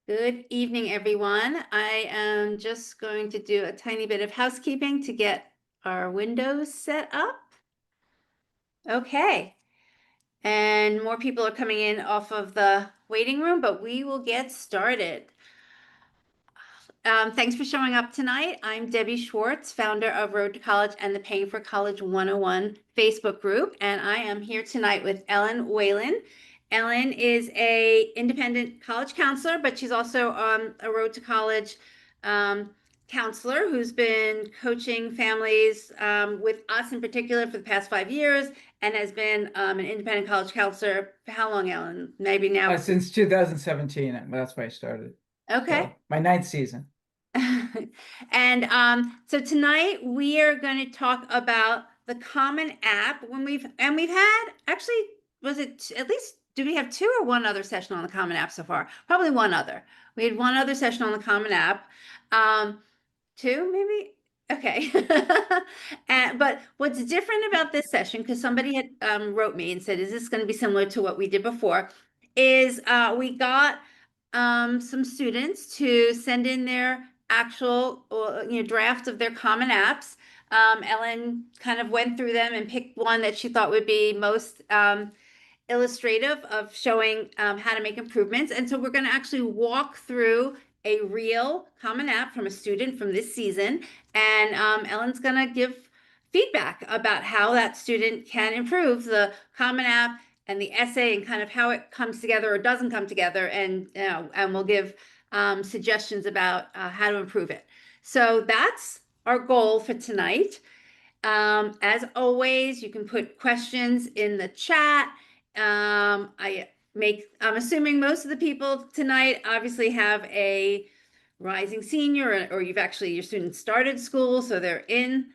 Good evening, everyone. I am just going to do a tiny bit of housekeeping to get our windows set up. Okay, and more people are coming in off of the waiting room, but we will get started. Thanks for showing up tonight. I'm Debbie Schwartz, founder of Road to College and the Paying for College 101 Facebook group, and I am here tonight with Ellen Whalen. Ellen is a independent college counselor, but she's also a Road to College counselor who's been coaching families with us in particular for the past 5 years, and has been an independent college counselor for how long, Ellen? Maybe now. Since 2017, that's why I started. Okay. So my 9th season. And so tonight we are going to talk about the Common App. We've had actually, was it at least, do we have two or one other session on the Common App so far? Probably one other. We had one other session on the Common App. Two maybe. Okay. But what's different about this session, because somebody had wrote me and said, is this going to be similar to what we did before? Is we got some students to send in their actual draft of their Common Apps. Ellen kind of went through them and picked one that she thought would be most illustrative of showing how to make improvements. And so we're going to actually walk through a real Common App from a student from this season. And Ellen's going to give feedback about how that student can improve the Common App and the essay and kind of how it comes together or doesn't come together. And we'll give suggestions about how to improve it. So that's our goal for tonight. As always, you can put questions in the chat. I'm assuming most of the people tonight obviously have a rising senior, or you've actually, your students started school, so they're in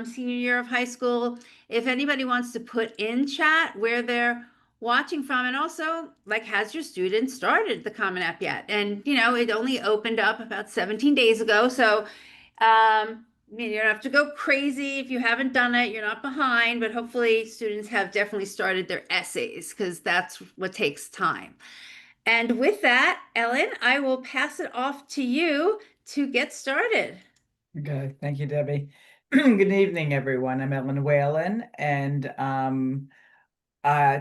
senior year of high school. If anybody wants to put in chat where they're watching from, and also, like, has your student started the Common App yet? And it only opened up about 17 days ago, so you don't have to go crazy if you haven't done it. You're not behind, but hopefully students have definitely started their essays, because that's what takes time. And with that, Ellen, I will pass it off to you to get started. Okay, thank you, Debbie. Good evening, everyone. I'm Ellen Whalen, and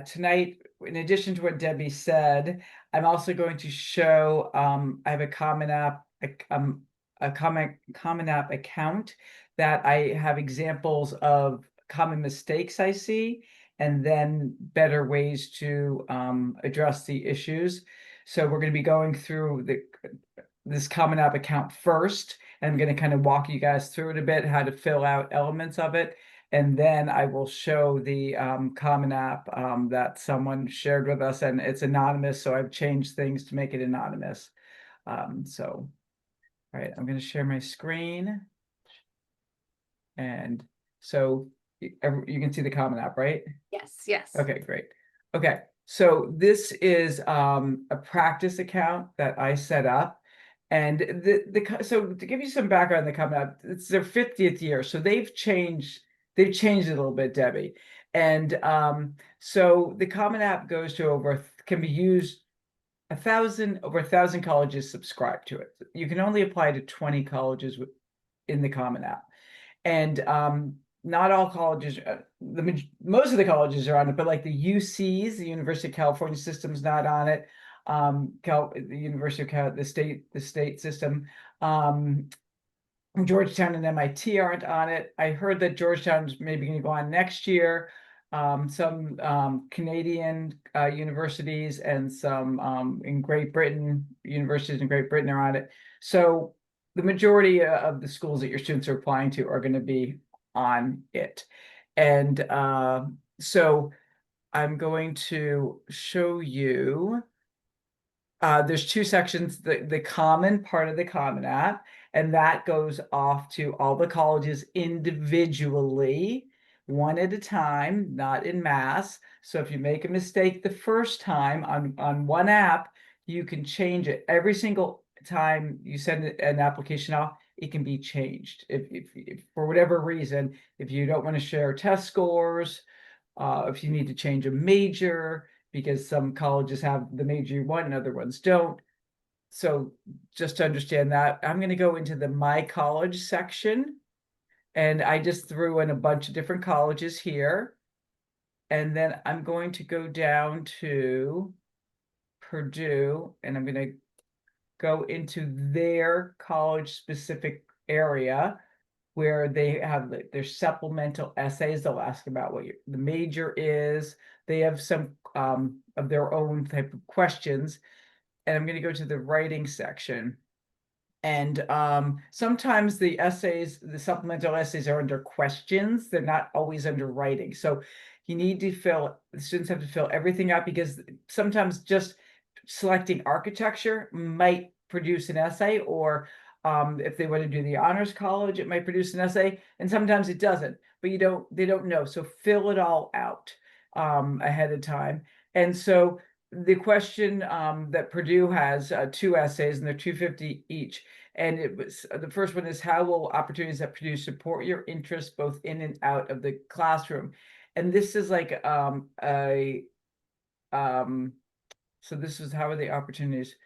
tonight, in addition to what Debbie said, I'm also going to show I have a Common App, a Common App account that I have examples of common mistakes I see, and then better ways to address the issues. So we're going to be going through this Common App account first, and I'm going to kind of walk you guys through it a bit, how to fill out elements of it. And then I will show the Common App that someone shared with us, and it's anonymous, so I've changed things to make it anonymous. All right, I'm going to share my screen. And so you can see the Common App, right? Yes, yes. Okay, great. Okay, so this is a practice account that I set up. And so to give you some background on the Common App, it's their 50th year, so they've changed it a little bit, Debbie. And so the Common App goes to can be used over 1,000 colleges subscribe to it. You can only apply to 20 colleges in the Common App. And not all colleges, most of the colleges are on it, but like the UCs, the University of California system's not on it. The University of Cal, the state system, Georgetown and MIT aren't on it. I heard that Georgetown's maybe going to go on next year. Some Canadian universities and some in Great Britain, universities in Great Britain are on it. So the majority of the schools that your students are applying to are going to be on it. And so I'm going to show you, there's two sections, the common part of the Common App, and that goes off to all the colleges individually, one at a time, not in mass. So if you make a mistake the first time on one app, you can change it. Every single time you send an application off, it can be changed. If for whatever reason, if you don't want to share test scores, if you need to change a major, because some colleges have the major you want and other ones don't, so just to understand that, I'm going to go into the My College section. And I just threw in a bunch of different colleges here. And then I'm going to go down to Purdue, and I'm going to go into their college specific area where they have their supplemental essays. They'll ask about what the major is. They have some of their own type of questions. And I'm going to go to the writing section. And sometimes the essays, the supplemental essays are under questions. They're not always under writing. So you need to the students have to fill everything out, because sometimes just selecting architecture might produce an essay, or if they want to do the honors college, it might produce an essay, and sometimes it doesn't, but they don't know. So fill it all out ahead of time. And so the question that Purdue has 2 essays, and they're 250 each. And it was the first one is, how will opportunities at Purdue support your interests both in and out of the classroom? And this is like so this is, how are the opportunities?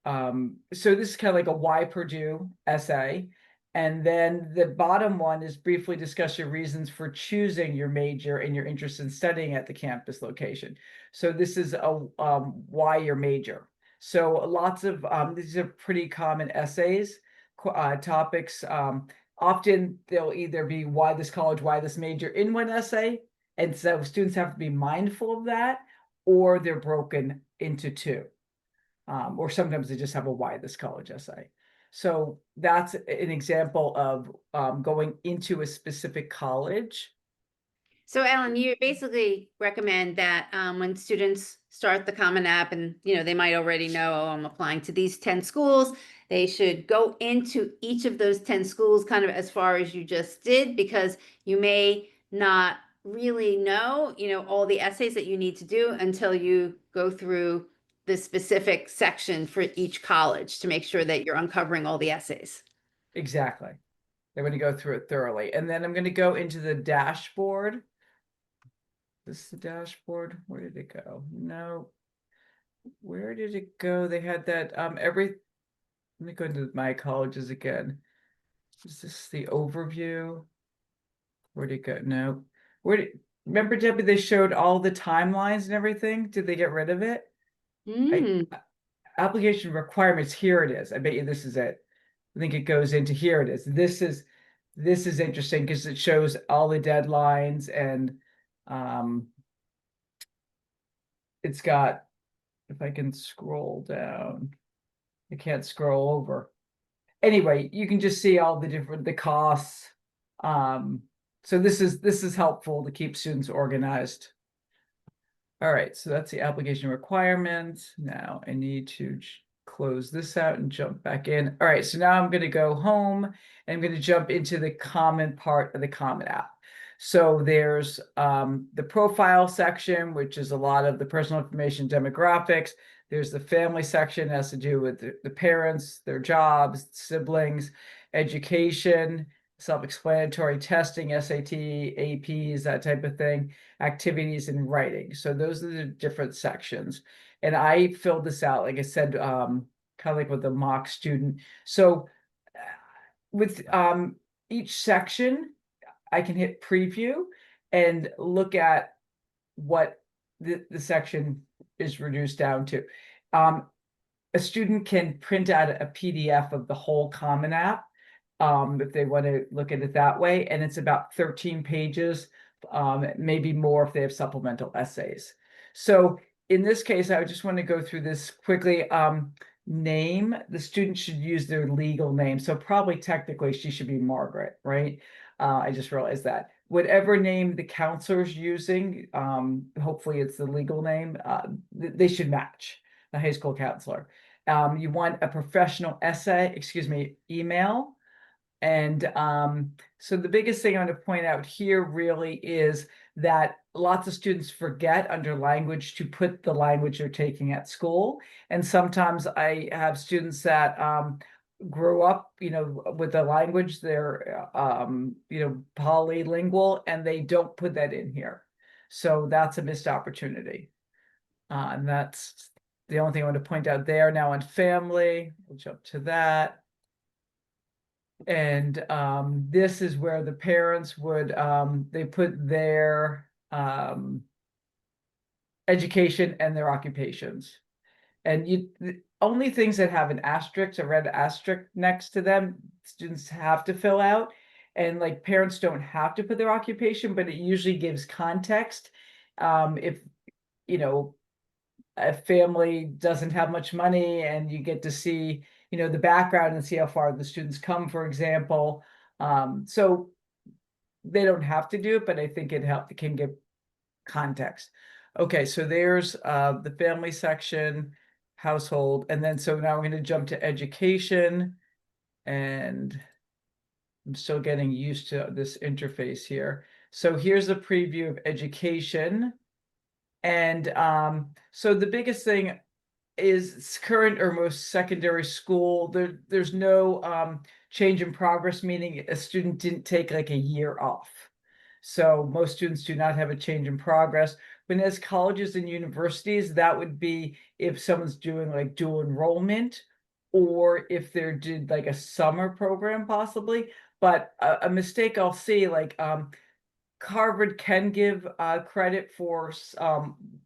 So this is kind of like a why Purdue essay. And then the bottom one is, briefly discuss your reasons for choosing your major and your interest in studying at the campus location. So this is a why your major. So lots of these are pretty common essays, topics. Often they'll either be why this college, why this major in one essay. And so students have to be mindful of that, or they're broken into 2. Or sometimes they just have a why this college essay. So that's an example of going into a specific college. So Ellen, you basically recommend that when students start the Common App, and they might already know, oh, I'm applying to these 10 schools, they should go into each of those 10 schools kind of as far as you just did, because you may not really know, all the essays that you need to do until you go through the specific section for each college to make sure that you're uncovering all the essays. Exactly. I'm going to go through it thoroughly. And then I'm going to go into the dashboard. This is the dashboard. Where did it go? No. Where did it go? They had that let me go into my colleges again. Is this the overview? Where did it go? No. Remember, Debbie, they showed all the timelines and everything? Did they get rid of it? Mm. Application requirements, here it is. I bet you this is it. I think it goes into, here it is. This is interesting because it shows all the deadlines, and it's got, if I can scroll down, I can't scroll over. Anyway, you can just see all the costs. So this is helpful to keep students organized. All right, so that's the application requirements. Now I need to close this out and jump back in. All right, so now I'm going to go home, and I'm going to jump into the common part of the Common App. So there's the profile section, which is a lot of the personal information, demographics. There's the family section, has to do with the parents, their jobs, siblings, education, self-explanatory, testing, SAT, APs, that type of thing, activities, and writing. So those are the different sections. And I filled this out, like I said, kind of like with a mock student. So with each section, I can hit preview and look at what the section is reduced down to. A student can print out a PDF of the whole Common App if they want to look at it that way. And it's about 13 pages, maybe more if they have supplemental essays. So in this case, I just want to go through this quickly. Name, the student should use their legal name. So probably technically she should be Margaret, right? I just realized that. Whatever name the counselor's using, hopefully it's the legal name, they should match the high school counselor. You want a professional email. And so the biggest thing I want to point out here really is that lots of students forget under language to put the language they're taking at school. And sometimes I have students that grow up, with the language, they're, polylingual, and they don't put that in here. So that's a missed opportunity. And that's the only thing I want to point out there now on family, we'll jump to that. And this is where the parents would, they put their education and their occupations. And the only things that have an asterisk, a red asterisk next to them, students have to fill out. And like parents don't have to put their occupation, but it usually gives context. If, you know, a family doesn't have much money and you get to see, the background and see how far the students come, for example. So they don't have to do it, but I think it can give context. Okay, so there's the family section, household, and then so now we're going to jump to education, and I'm still getting used to this interface here. So here's a preview of education. And so the biggest thing is current or most secondary school. There's no change in progress, meaning a student didn't take like a year off. So most students do not have a change in progress. But as colleges and universities, that would be if someone's doing like dual enrollment, or if they're did like a summer program possibly. But a mistake I'll see, like Harvard can give credit for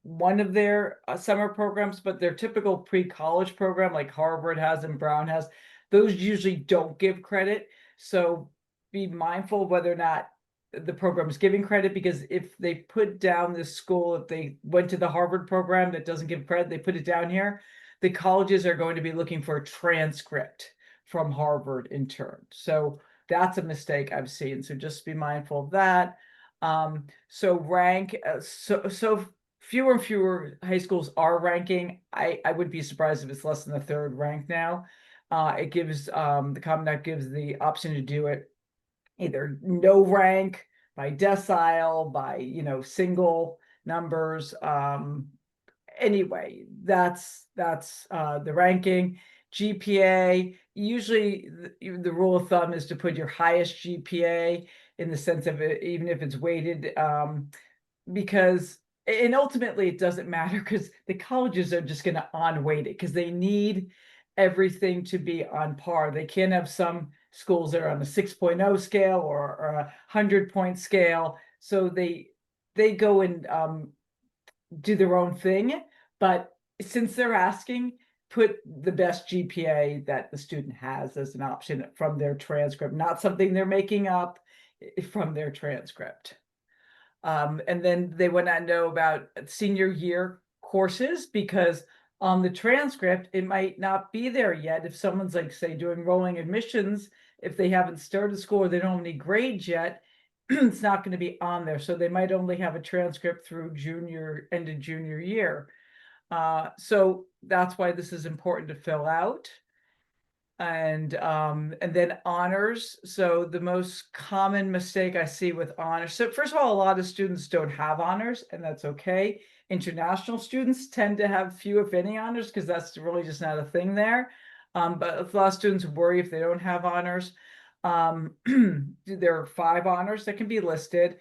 one of their summer programs, but their typical pre-college program, like Harvard has and Brown has, those usually don't give credit. So be mindful whether or not the program is giving credit, because if they put down this school, if they went to the Harvard program that doesn't give credit, they put it down here, the colleges are going to be looking for a transcript from Harvard in turn. So that's a mistake I've seen. So just be mindful of that. So rank, so fewer and fewer high schools are ranking. I would be surprised if it's less than the third rank now. It gives the Common App gives the option to do it either no rank, by decile, by single numbers. Anyway, that's the ranking. GPA, usually the rule of thumb is to put your highest GPA, in the sense of it, even if it's weighted, because, and ultimately it doesn't matter, because the colleges are just going to on-weight it, because they need everything to be on par. They can't have some schools that are on a 6.0 scale or a 100-point scale. So they go and do their own thing. But since they're asking, put the best GPA that the student has as an option from their transcript, not something they're making up, from their transcript. And then they want to know about senior year courses, because on the transcript, it might not be there yet. If someone's like, say, doing rolling admissions, if they haven't started school or they don't have any grades yet, it's not going to be on there. So they might only have a transcript through end of junior year. So that's why this is important to fill out. And then honors. So the most common mistake I see with honors. So first of all, a lot of students don't have honors, and that's okay. International students tend to have few, if any, honors, because that's really just not a thing there. But a lot of students worry if they don't have honors. There are 5 honors that can be listed.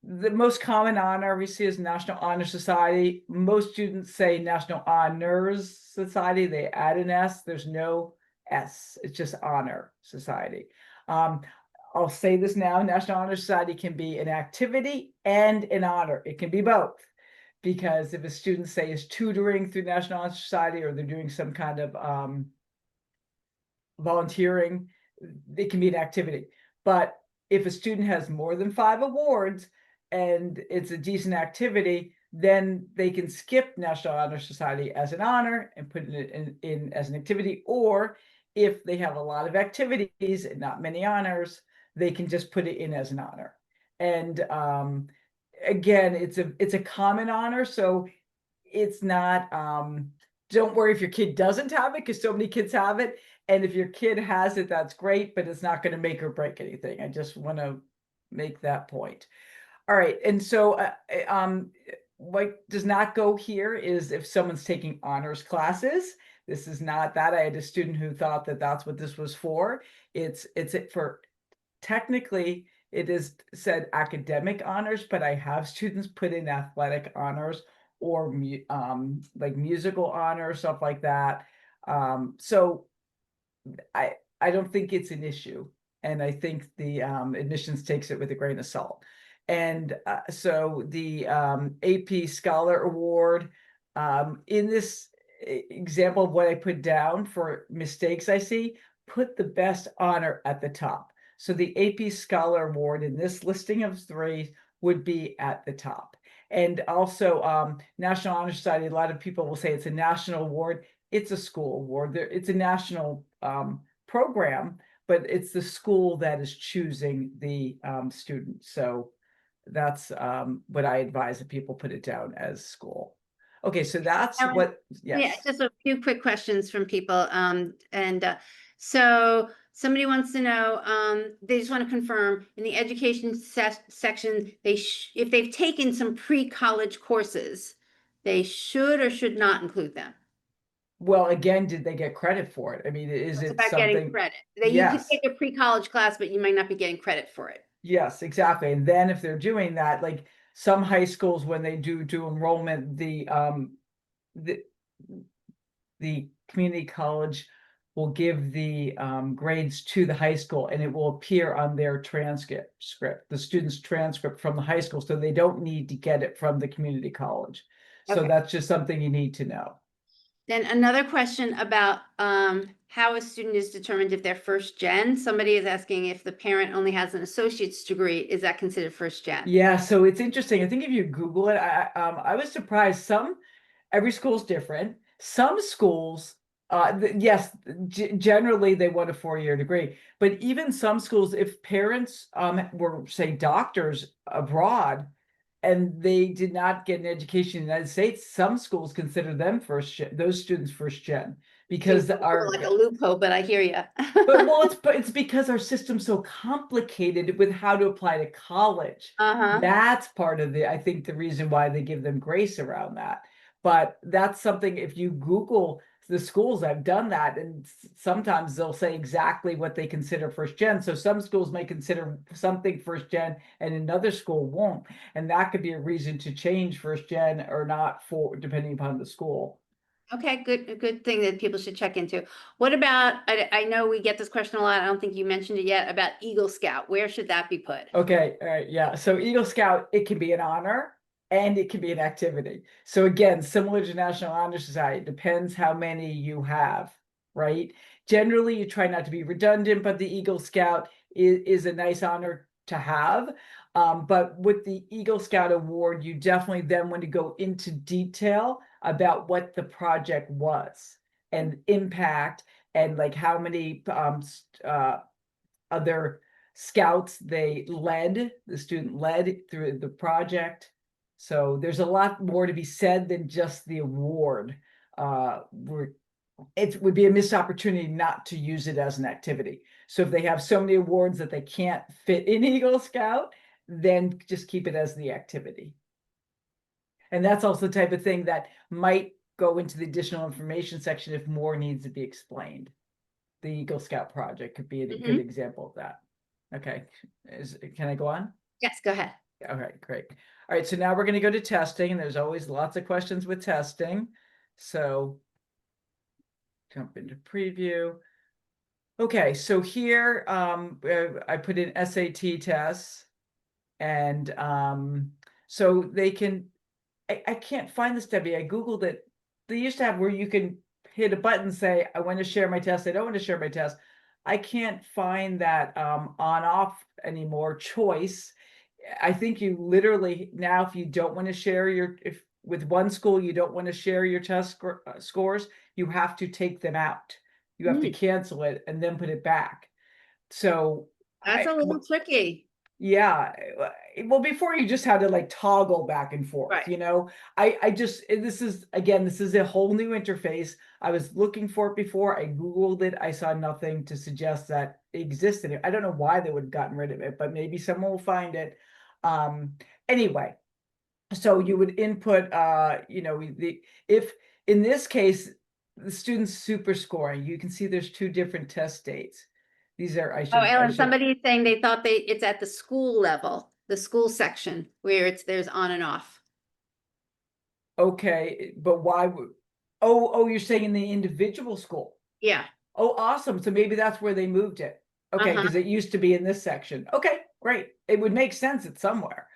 The most common honor we see is National Honor Society. Most students say National Honors Society. They add an S. There's no S. It's just Honor Society. I'll say this now: National Honor Society can be an activity and an honor. It can be both, because if a student, say, is tutoring through National Honor Society, or they're doing some kind of volunteering, it can be an activity. But if a student has more than 5 awards and it's a decent activity, then they can skip National Honor Society as an honor and put it in as an activity. Or if they have a lot of activities and not many honors, they can just put it in as an honor. And again, it's a common honor, so it's not, don't worry if your kid doesn't have it, because so many kids have it. And if your kid has it, that's great, but it's not going to make or break anything. I just want to make that point. All right. And so what does not go here is if someone's taking honors classes. This is not that. I had a student who thought that that's what this was for. It's for, technically it is said academic honors, but I have students put in athletic honors or like musical honor, stuff like that. So I don't think it's an issue. And I think the admissions takes it with a grain of salt. And so the AP Scholar Award, in this example of what I put down for mistakes I see, put the best honor at the top. So the AP Scholar Award in this listing of three would be at the top. And also National Honor Society, a lot of people will say it's a national award. It's a school award. It's a national program, but it's the school that is choosing the student. So that's what I advise that people put it down as school. Okay, so that's Ellen, what, Yeah, yes. just a few quick questions from people. So somebody wants to know, they just want to confirm in the education section, if they've taken some pre-college courses, they should or should not include them. Well, again, did they get credit for it? I mean, is It's it about getting something? credit. You could Yes, take a pre-college class, but you might not be getting credit for it. yes, exactly. And then if they're doing that, like some high schools, when they do enrollment, the the community college will give the grades to the high school, and it will appear on their script, the student's transcript from the high school, so they don't need to get it from the community college. So Okay. that's just something you need to know. Then another question about how a student is determined if they're first gen. Somebody is asking if the parent only has an associate's degree, is that considered first gen? Yeah, so it's interesting. I think if you Google it, I was surprised. Every school's different. Some schools, yes, generally they want a 4-year degree, but even some schools, if parents were, say, doctors abroad and they did not get an education in the United States, some schools consider them those students first gen, because Seems like a loophole, but I hear you. it's because our system's so complicated with how to apply to college. Uh-huh. That's part of I think the reason why they give them grace around that. But that's something, if you Google the schools, I've done that, and sometimes they'll say exactly what they consider first gen. So some schools may consider something first gen and another school won't. And that could be a reason to change first gen or not, depending upon the school. Okay, good thing that people should check into. What about, I know we get this question a lot, I don't think you mentioned it yet, about Eagle Scout. Where should that be put? Okay, all right, yeah. So Eagle Scout, it can be an honor and it can be an activity. So again, similar to National Honor Society, it depends how many you have, right? Generally, you try not to be redundant, but the Eagle Scout is a nice honor to have. But with the Eagle Scout Award, you definitely then want to go into detail about what the project was and impact, and like how many other scouts the student led through the project. So there's a lot more to be said than just the award. It would be a missed opportunity not to use it as an activity. So if they have so many awards that they can't fit in Eagle Scout, then just keep it as the activity. And that's also the type of thing that might go into the additional information section if more needs to be explained. The Eagle Scout project could be a good example of that. Okay, can I go on? Yes, go ahead. Okay, great. All right, so now we're going to go to testing, and there's always lots of questions with testing. So jump into preview. Okay, so here I put in SAT tests, and so they can, I can't find this, Debbie. I Googled it. They used to have where you can hit a button, say, I want to share my test. I don't want to share my test. I can't find that on off anymore choice. I think you literally now, if you don't want to share if with one school, you don't want to share your test scores, you have to take them out. You have to cancel it and then put it back. So That's a little tricky. yeah, well, before you just had to like toggle back and forth, Right. you know. This is a whole new interface. I was looking for it before. I Googled it. I saw nothing to suggest that it existed. I don't know why they would have gotten rid of it, but maybe someone will find it. Anyway, so you would input, if in this case, the student's super scoring, you can see there's two different test dates. These are, Oh, Ellen, somebody is saying they thought it's at the school level, the school section where there's on and off. Okay, but why would, oh, you're saying in the individual school? Yeah. Oh, awesome. So maybe that's where they moved it. Okay, Uh-huh. because it used to be in this section. Okay, great. It would make sense it's somewhere.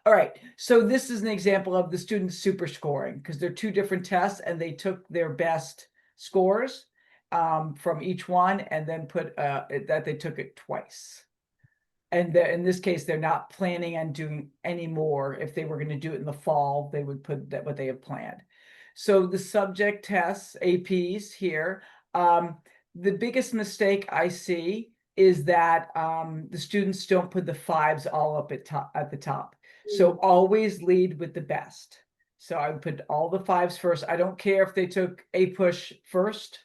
All right, so this is an example of the students super scoring because they're two different tests and they took their best scores from each one and then put that they took it twice. And in this case, they're not planning on doing any more. If they were going to do it in the fall, they would put that what they have planned. So the subject tests, APs here, the biggest mistake I see is that the students don't put the fives all up at the top. So Mm. always lead with the best. So I would put all the fives first. I don't care if they took a push first.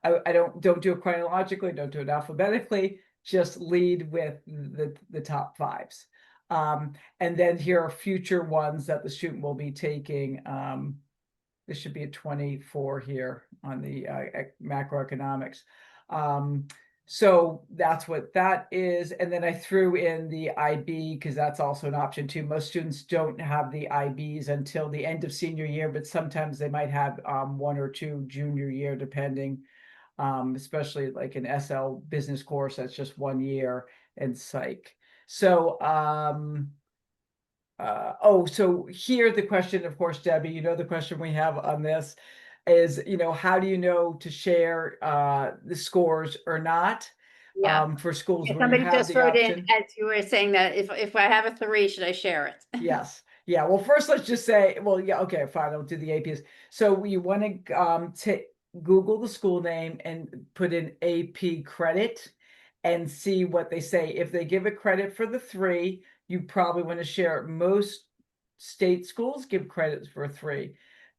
I don't do it chronologically, don't do it alphabetically, just lead with the top fives. And then here are future ones that the student will be taking. This should be a 24 here on the macroeconomics. So that's what that is. And then I threw in the IB because that's also an option too. Most students don't have the IBs until the end of senior year, but sometimes they might have one or two junior year, depending. Especially like an SL business course that's just 1 year and psych. So so here the question, of course, Debbie, you know, the question we have on this is, you know, how do you know to share the scores or not Yeah. for schools Okay, where you somebody have just the wrote in, option? as you were saying, that if I have a 3, should I share it? Yes. Yeah. Well, first let's just say, well, yeah, okay, fine. I'll do the APs. So you want to Google the school name and put in AP credit and see what they say. If they give a credit for the 3, you probably want to share it. Most state schools give credits for a 3.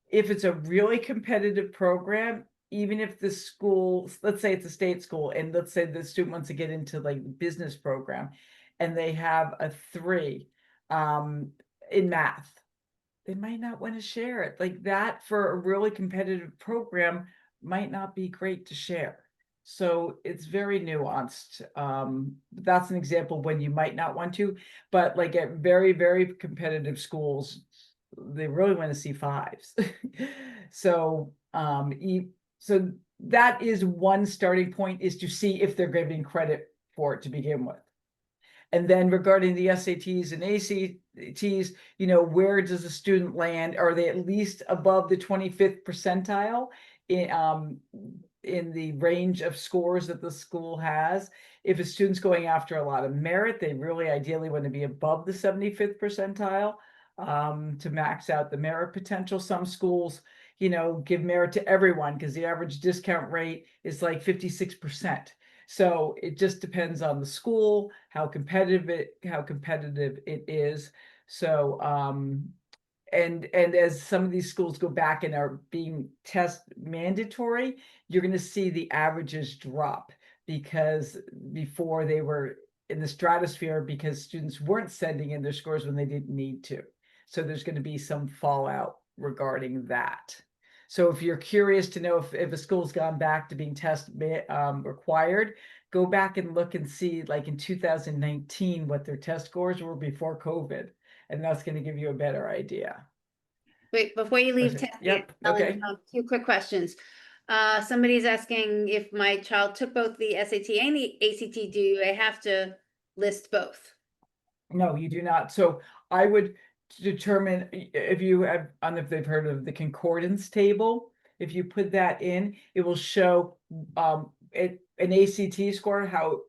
If it's a really competitive program, even if the school, let's say it's a state school, and let's say the student wants to get into like business program and they have a 3 in math, they might not want to share it. Like that for a really competitive program might not be great to share. So it's very nuanced. That's an example when you might not want to, but like at very, very competitive schools, they really want to see 5s. So so that is one starting point, is to see if they're giving credit for it to begin with. And then regarding the SATs and ACTs, you know, where does a student land? Are they at least above the 25th percentile in the range of scores that the school has? If a student's going after a lot of merit, they really ideally want to be above the 75th percentile to max out the merit potential. Some schools, you know, give merit to everyone because the average discount rate is like 56%. So it just depends on the school, how competitive it is. So and as some of these schools go back and are being test mandatory, you're going to see the averages drop, because before they were in the stratosphere because students weren't sending in their scores when they didn't need to. So there's going to be some fallout regarding that. So if you're curious to know if a school's gone back to being test required, go back and look and see, like in 2019, what their test scores were before COVID, and that's going to give you a better idea. Wait, before you leave testing, Yep. Ellen, Okay. 2 quick questions. Somebody's asking if my child took both the SAT and the ACT, do I have to list both? No, you do not. So I would determine if you have, I don't know if they've heard of the concordance table. If you put that in, it will show an ACT score, how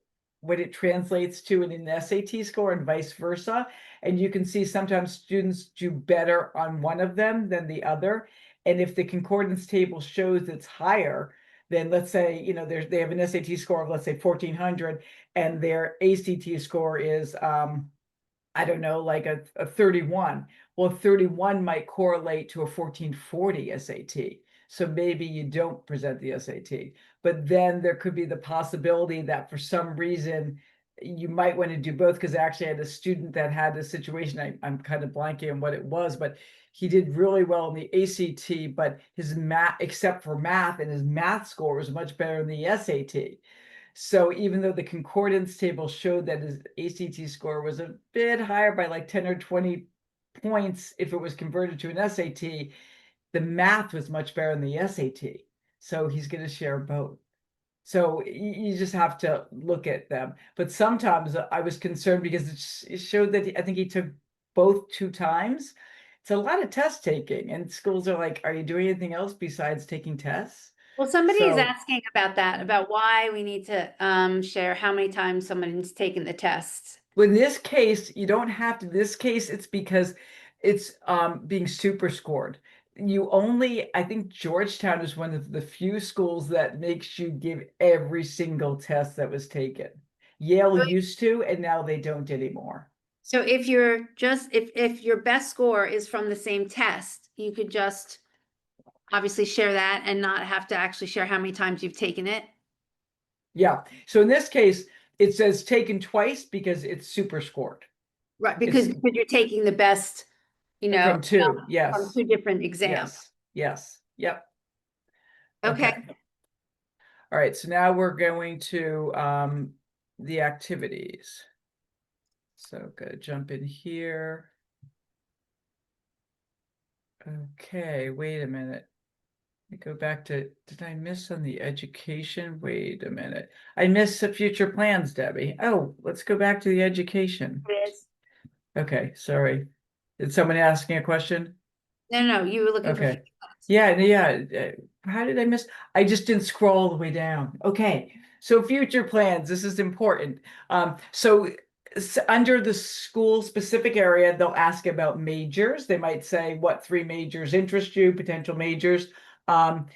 what it translates to in an SAT score and vice versa. And you can see sometimes students do better on one of them than the other. And if the concordance table shows it's higher, then let's say, you know, they have an SAT score of, let's say, 1400, and their ACT score is I don't know, like a 31. Well, 31 might correlate to a 1440 SAT. So maybe you don't present the SAT, but then there could be the possibility that for some reason you might want to do both. Because actually I had a student that had a situation, I'm kind of blanking on what it was, but he did really well in the ACT, but his math, except for math, and his math score was much better in the SAT. So even though the concordance table showed that his ACT score was a bit higher by like 10 or 20 points if it was converted to an SAT, the math was much better than the SAT. So he's going to share both. So you just have to look at them. But sometimes I was concerned because it showed that I think he took both 2 times. It's a lot of test taking, and schools are like, are you doing anything else besides taking tests? Well, somebody is So asking about that, about why we need to share how many times someone's taken the tests. in this case, you don't have to. This case, it's because it's being super scored. You only, I think Georgetown is one of the few schools that makes you give every single test that was taken. Yale So used to, and now they don't anymore. so if you're just if your best score is from the same test, you could just obviously share that and not have to actually share how many times you've taken it. Yeah. So in this case, it says taken twice because it's super scored. Right, It's because you're taking the best, from two. from Yes. two different exams. Yes. Yes. Yep. Okay. Okay. All right. So now we're going to the activities. So gonna jump in here. Okay, wait a minute. Let me go back to, did I miss on the education? Wait a minute. I missed the future plans, Debbie. Oh, let's go back to the education. It is. Okay, sorry. Did someone asking a question? No, you were looking for Okay. future plans. Yeah, yeah. How did I miss? I just didn't scroll all the way down. Okay. So future plans, this is important. So under the school specific area, they'll ask about majors. They might say what 3 majors interest you, potential majors. Um,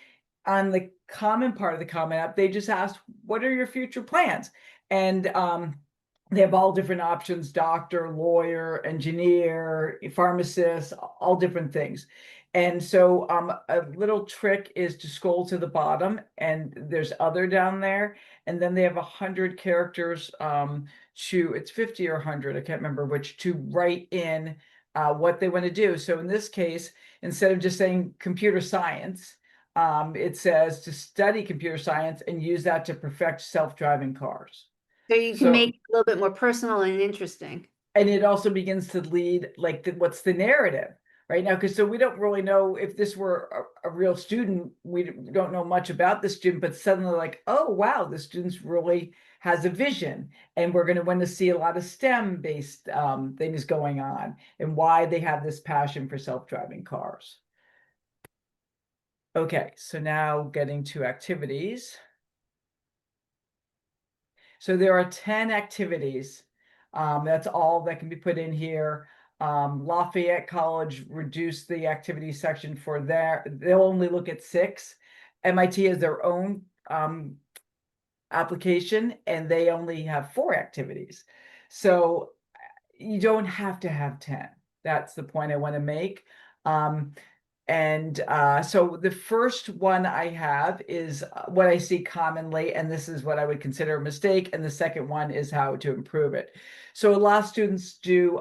on the common part of the Common App, they just ask, what are your future plans? And they have all different options: doctor, lawyer, engineer, pharmacist, all different things. And so a little trick is to scroll to the bottom, and there's other down there. And then they have 100 characters it's 50 or 100, I can't remember which, to write in what they want to do. So in this case, instead of just saying computer science, it says to study computer science and use that to perfect self-driving cars. So you can So make it a little bit more personal and interesting. and it also begins to lead like what's the narrative right now, because so we don't really know if this were a real student. We don't know much about the student, but suddenly like, oh wow, the student's really has a vision, and we're going to want to see a lot of STEM based things going on and why they have this passion for self-driving cars. Okay, so now getting to activities. So there are 10 activities. That's all that can be put in here. Lafayette College reduced the activity section for they'll only look at 6. MIT has their own application, and they only have 4 activities. So you don't have to have 10. That's the point I want to make. And so the first one I have is what I see commonly, and this is what I would consider a mistake. And the second one is how to improve it. So a lot of students do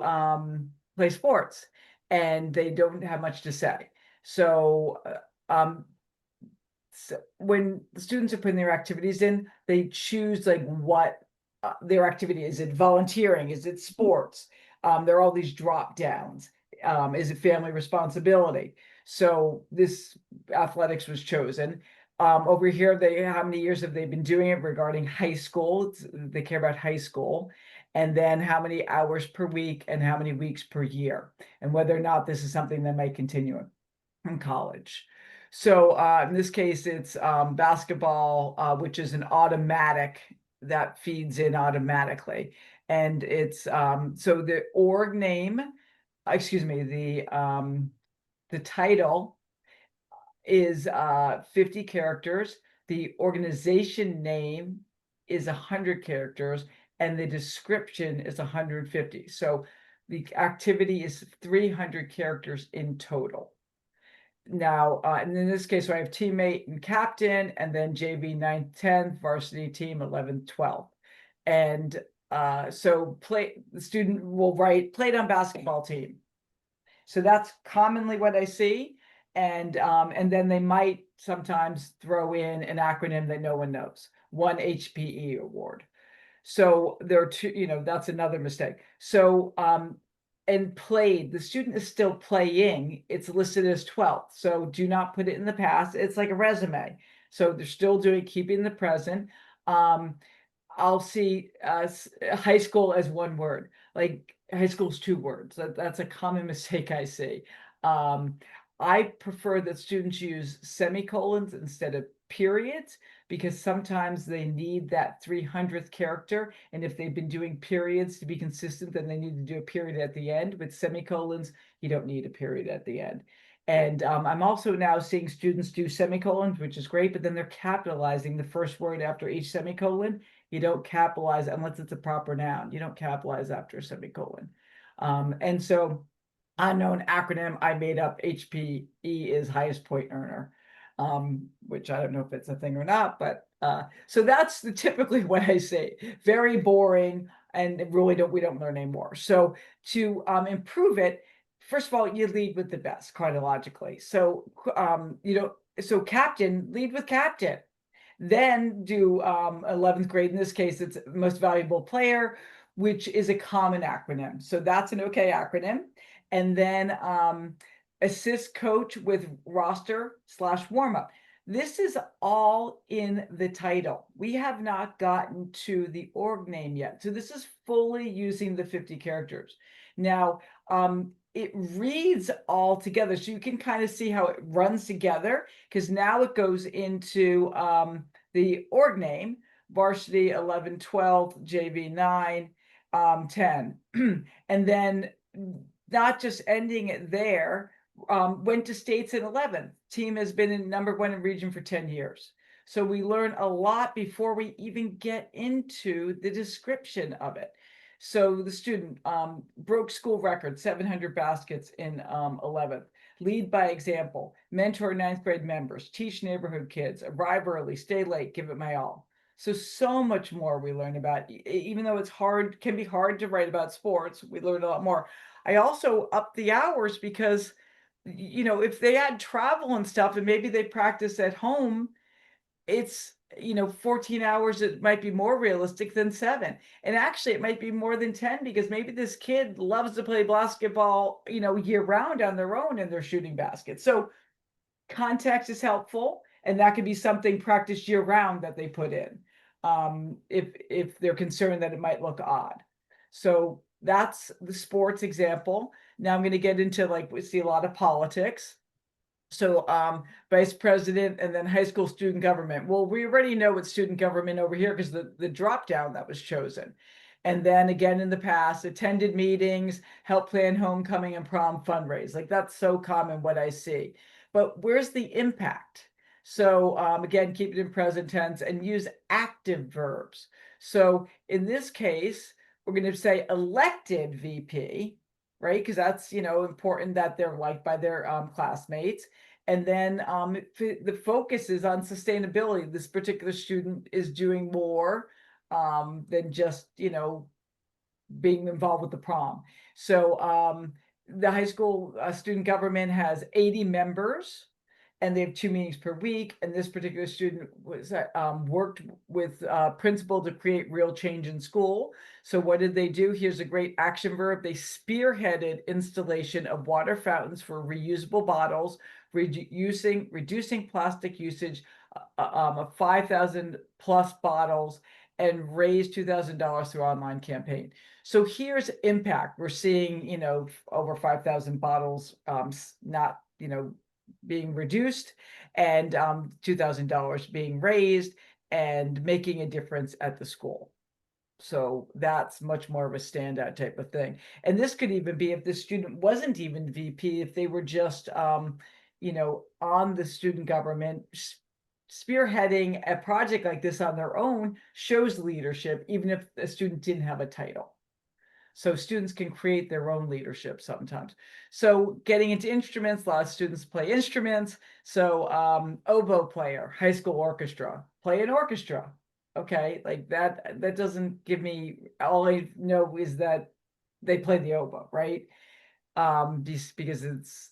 play sports, and they don't have much to say. So when the students are putting their activities in, they choose like what their activity is. It volunteering? Is it sports? There are all these drop downs. Is it family responsibility? So this athletics was chosen. Over here, how many years have they been doing it regarding high school? They care about high school. And then how many hours per week and how many weeks per year, and whether or not this is something that might continue in college. So in this case, it's basketball, which is an automatic that feeds in automatically. And it's so the org name, excuse me, the title is 50 characters. The organization name is 100 characters, and the description is 150. So the activity is 300 characters in total. Now, and in this case, so I have teammate and captain, and then JV 9th, 10th, varsity team 11th, 12th. And so the student will write played on basketball team. So that's commonly what I see. And then they might sometimes throw in an acronym that no one knows, 1 HPE award. So there are two, that's another mistake. So and played, the student is still playing, it's listed as 12th. So do not put it in the past. It's like a resume. So they're still keeping the present. I'll see high school as one word, like high school's two words. That's a common mistake I see. Um, I prefer that students use semicolons instead of periods, because sometimes they need that 300th character. And if they've been doing periods to be consistent, then they need to do a period at the end. With semicolons, you don't need a period at the end. And I'm also now seeing students do semicolons, which is great, but then they're capitalizing the first word after each semicolon. You don't capitalize unless it's a proper noun. You don't capitalize after a semicolon. And so unknown acronym I made up, HPE is highest point earner, which I don't know if it's a thing or not, but so that's typically what I say. Very boring, and really we don't learn anymore. So to improve it, first of all, you lead with the best chronologically. So so captain, lead with captain. Then do 11th grade, in this case, it's most valuable player, which is a common acronym. So that's an okay acronym. And then assist coach with roster/warm-up. This is all in the title. We have not gotten to the org name yet. So this is fully using the 50 characters. Now, it reads all together. So you can kind of see how it runs together, because now it goes into the org name, varsity 11, 12, JV 9, 10. And then not just ending it there, went to states in 11th. Team has been in #1 in region for 10 years. So we learn a lot before we even get into the description of it. So the student broke school record, 700 baskets in 11th. Lead by example, mentor 9th grade members, teach neighborhood kids, arrive early, stay late, give it my all. So much more we learn about, even though it's hard, can be hard to write about sports, we learn a lot more. I also up the hours because, if they add travel and stuff and maybe they practice at home, it's 14 hours, it might be more realistic than 7. And actually it might be more than 10, because maybe this kid loves to play basketball year round on their own, and they're shooting baskets. So context is helpful, and that could be something practiced year round that they put in, if they're concerned that it might look odd. So that's the sports example. Now I'm going to get into, like, we see a lot of politics. So vice president, and then high school student government. Well, we already know what student government over here, because the drop down that was chosen. And then again, in the past, attended meetings, help plan homecoming and prom fundraise. Like, that's so common what I see. But where's the impact? So again, keep it in present tense and use active verbs. So in this case, we're going to say elected VP, right? Because that's important that they're liked by their classmates. And then the focus is on sustainability. This particular student is doing more than just being involved with the prom. So the high school student government has 80 members, and they have 2 meetings per week. And this particular student was worked with principal to create real change in school. So what did they do? Here's a great action verb. They spearheaded installation of water fountains for reusable bottles, reducing plastic usage of 5,000 plus bottles, and raised $2,000 through online campaign. So here's impact. We're seeing, over 5,000 bottles not, being reduced, and $2,000 being raised, and making a difference at the school. So that's much more of a standout type of thing. And this could even be if the student wasn't even VP, if they were just, on the student government, spearheading a project like this on their own shows leadership, even if a student didn't have a title. So students can create their own leadership sometimes. So getting into instruments, a lot of students play instruments. So oboe player, high school orchestra, play an orchestra. Okay, like that doesn't give me, all I know is that they play the oboe, right? Just because it's,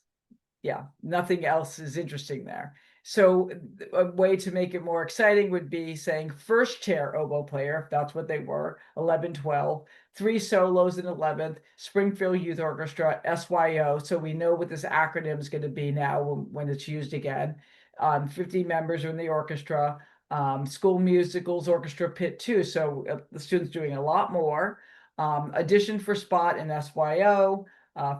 yeah, nothing else is interesting there. So a way to make it more exciting would be saying first chair oboe player, if that's what they were, 11, 12, 3 solos in 11th, Springfield Youth Orchestra, SYO. So we know what this acronym is going to be now when it's used again. 50 members are in the orchestra. School musicals, orchestra pit too. So the students doing a lot more. Addition for spot in SYO,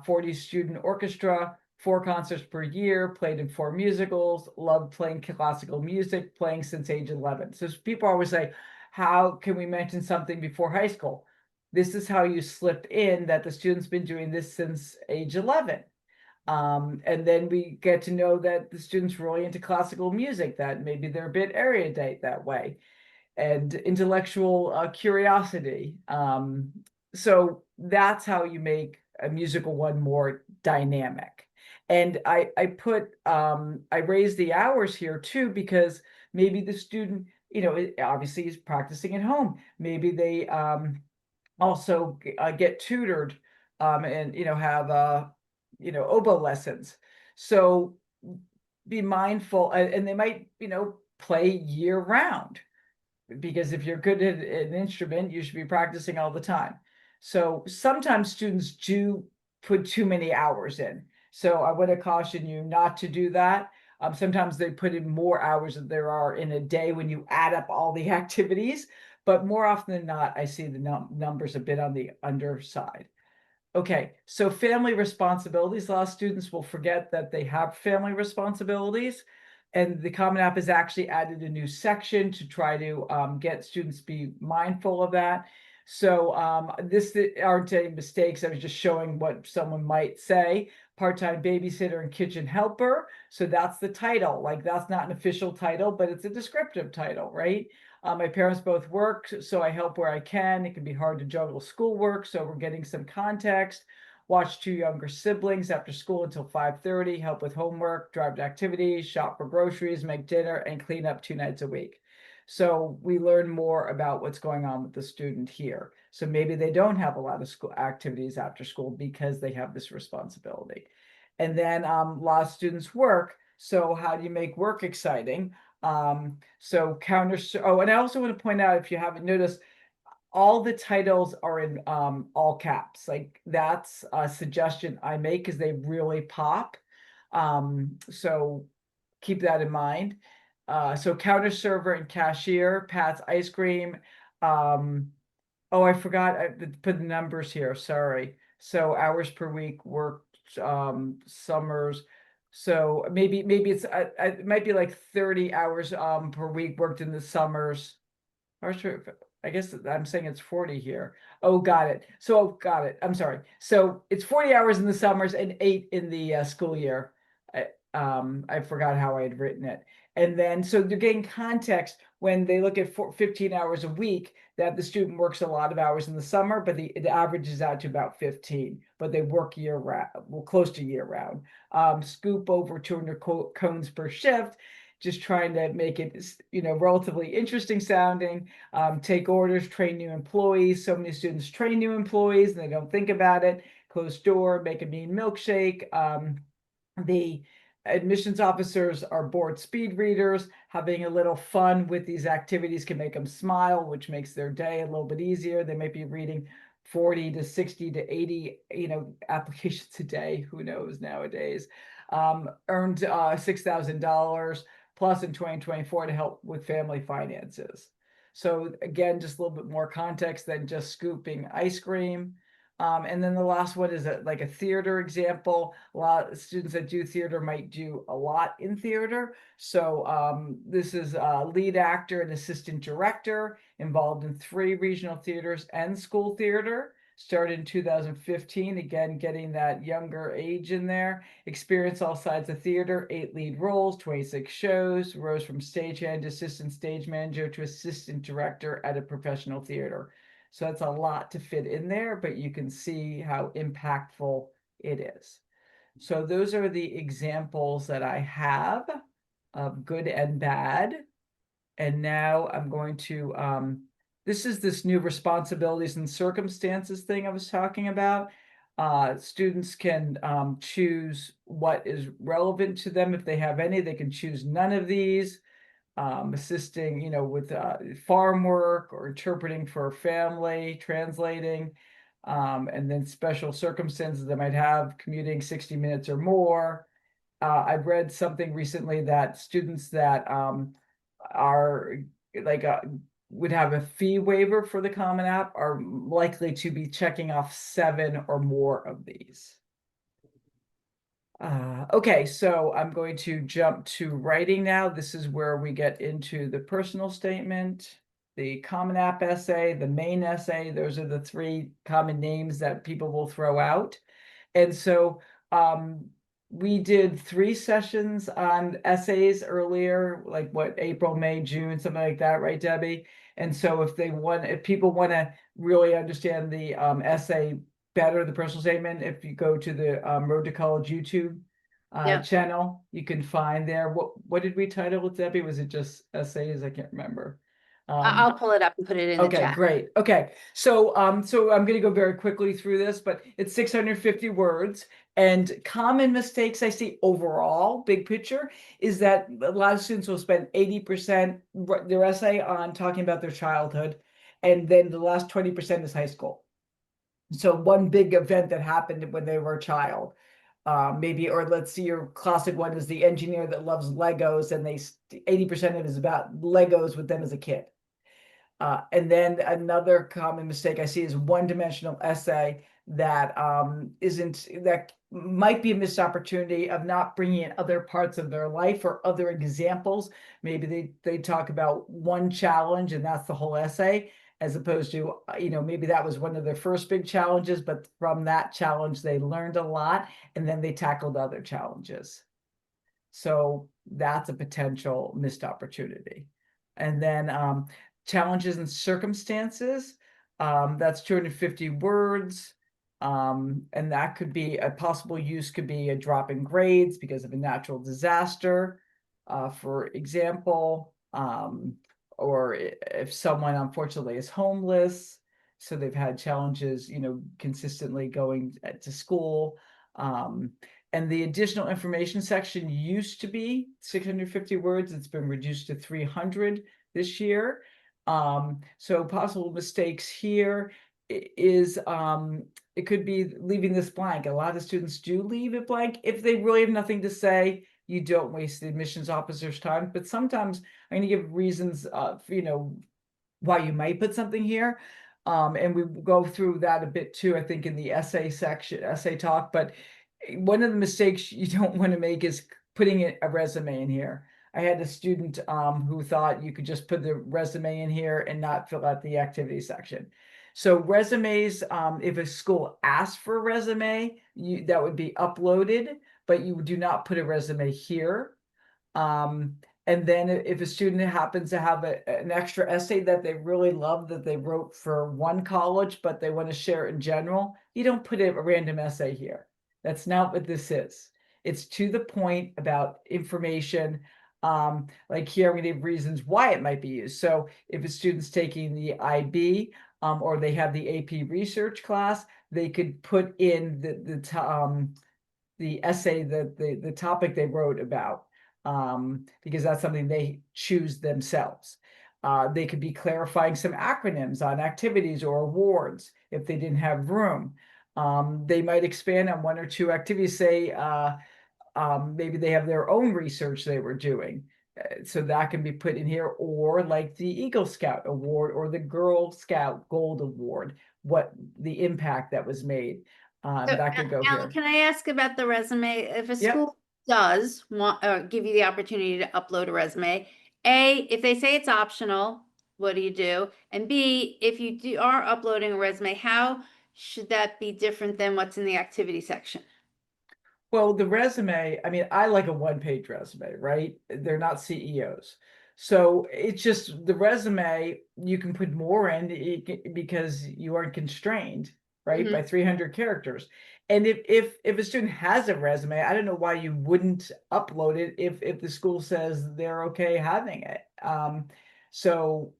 40 student orchestra, 4 concerts per year, played in 4 musicals, loved playing classical music, playing since age 11. So people always say, how can we mention something before high school? This is how you slip in that the student's been doing this since age 11. And then we get to know that the student's really into classical music, that maybe they're a bit erudite that way, and intellectual curiosity. So that's how you make a musical one more dynamic. And I raised the hours here too, because maybe the student, obviously is practicing at home. Maybe they also get tutored and have oboe lessons. So be mindful, and they might play year round, because if you're good at an instrument, you should be practicing all the time. So sometimes students do put too many hours in. So I want to caution you not to do that. Sometimes they put in more hours than there are in a day when you add up all the activities, but more often than not, I see the numbers a bit on the underside. Okay, so family responsibilities. A lot of students will forget that they have family responsibilities. And the Common App has actually added a new section to try to get students to be mindful of that. So this aren't any mistakes. I was just showing what someone might say. Part-time babysitter and kitchen helper. So that's the title. Like, that's not an official title, but it's a descriptive title, right? My parents both work, so I help where I can. It can be hard to juggle schoolwork, so we're getting some context. Watch 2 younger siblings after school until 5:30, help with homework, drive to activities, shop for groceries, make dinner, and clean up 2 nights a week. So we learn more about what's going on with the student here. So maybe they don't have a lot of school activities after school because they have this responsibility. And then a lot of students work. So how do you make work exciting? So and I also want to point out, if you haven't noticed, all the titles are in all caps. Like, that's a suggestion I make because they really pop. So keep that in mind. So counter server and cashier, Pat's ice cream. Oh, I forgot to put the numbers here. Sorry. So hours per week worked, summers. So maybe it's it might be like 30 hours per week worked in the summers. I guess I'm saying it's 40 here. Oh, got it. So got it. I'm sorry. So it's 40 hours in the summers and 8 in the school year. I forgot how I had written it. And then, so they're getting context when they look at 15 hours a week, that the student works a lot of hours in the summer, but the average is out to about 15, but they work year round, well, close to year round. Scoop over 200 cones per shift, just trying to make it, relatively interesting sounding. Take orders, train new employees. So many students train new employees and they don't think about it. Close door, make a mean milkshake. The admissions officers are board speed readers. Having a little fun with these activities can make them smile, which makes their day a little bit easier. They might be reading 40 to 60 to 80, applications a day. Who knows nowadays? Earned $6,000 plus in 2024 to help with family finances. So again, just a little bit more context than just scooping ice cream. And then the last one is like a theater example. A lot of students that do theater might do a lot in theater. So this is a lead actor and assistant director involved in 3 regional theaters and school theater. Started in 2015, again, getting that younger age in there. Experience all sides of theater, 8 lead roles, 26 shows, rose from stagehand to assistant stage manager to assistant director at a professional theater. So that's a lot to fit in there, but you can see how impactful it is. So those are the examples that I have of good and bad. And now I'm going to, this is this new responsibilities and circumstances thing I was talking about. Students can choose what is relevant to them. If they have any, they can choose none of these. Assisting, with farm work or interpreting for family, translating, and then special circumstances they might have, commuting 60 minutes or more. I've read something recently that students that are like would have a fee waiver for the Common App are likely to be checking off 7 or more of these. Okay, so I'm going to jump to writing now. This is where we get into the personal statement, the Common App essay, the main essay. Those are the 3 common names that people will throw out. And so we did 3 sessions on essays earlier, like what, April, May, June, something like that, right, Debbie? And so if people want to really understand the essay better, the personal statement, if you go to the Road to College YouTube Yeah. channel, you can find there. What did we title it, Debbie? Was it just essays? I can't remember. I'll pull it up and put it in the Okay, chat. great. Okay. So I'm going to go very quickly through this, but it's 650 words. And common mistakes I see overall, big picture, is that a lot of students will spend 80% their essay on talking about their childhood, and then the last 20% is high school. So one big event that happened when they were a child. Maybe, or let's see, your classic one is the engineer that loves Legos, and 80% of it is about Legos with them as a kid. And then another common mistake I see is one-dimensional essay that that might be a missed opportunity of not bringing in other parts of their life or other examples. Maybe they talk about one challenge and that's the whole essay, as opposed to, maybe that was one of their first big challenges, but from that challenge they learned a lot and then they tackled other challenges. So that's a potential missed opportunity. And then challenges and circumstances, that's 250 words. And that could be a possible use, could be a drop in grades because of a natural disaster, for example, or if someone unfortunately is homeless, so they've had challenges, consistently going to school. And the additional information section used to be 650 words. It's been reduced to 300 this year. So possible mistakes here is it could be leaving this blank. A lot of students do leave it blank. If they really have nothing to say, you don't waste the admissions officer's time. But sometimes I'm going to give reasons of, why you might put something here. And we go through that a bit too, I think, in the essay section, essay talk. But one of the mistakes you don't want to make is putting a resume in here. I had a student who thought you could just put the resume in here and not fill out the activity section. So resumes, if a school asks for a resume, that would be uploaded, but you do not put a resume here. And then if a student happens to have an extra essay that they really love that they wrote for one college, but they want to share it in general, you don't put a random essay here. That's not what this is. It's to the point about information. Like here, I'm going to give reasons why it might be used. So if a student's taking the IB, or they have the AP research class, they could put in the essay, the topic they wrote about, because that's something they choose themselves. They could be clarifying some acronyms on activities or awards if they didn't have room. They might expand on 1 or 2 activities, say maybe they have their own research they were doing. So that can be put in here, or like the Eagle Scout Award or the Girl Scout Gold Award, what the impact that was made. So, That could go Alan, here. can I ask about the resume? If a Yep. school does want or give you the opportunity to upload a resume, A, if they say it's optional, what do you do? And B, if you are uploading a resume, how should that be different than what's in the activity section? Well, the resume, I mean, I like a one-page resume, right? They're not CEOs. So it's just the resume, you can put more in because you aren't constrained, right, by 300 characters. And if a student has a resume, I don't know why you wouldn't upload it if the school says they're okay having it. So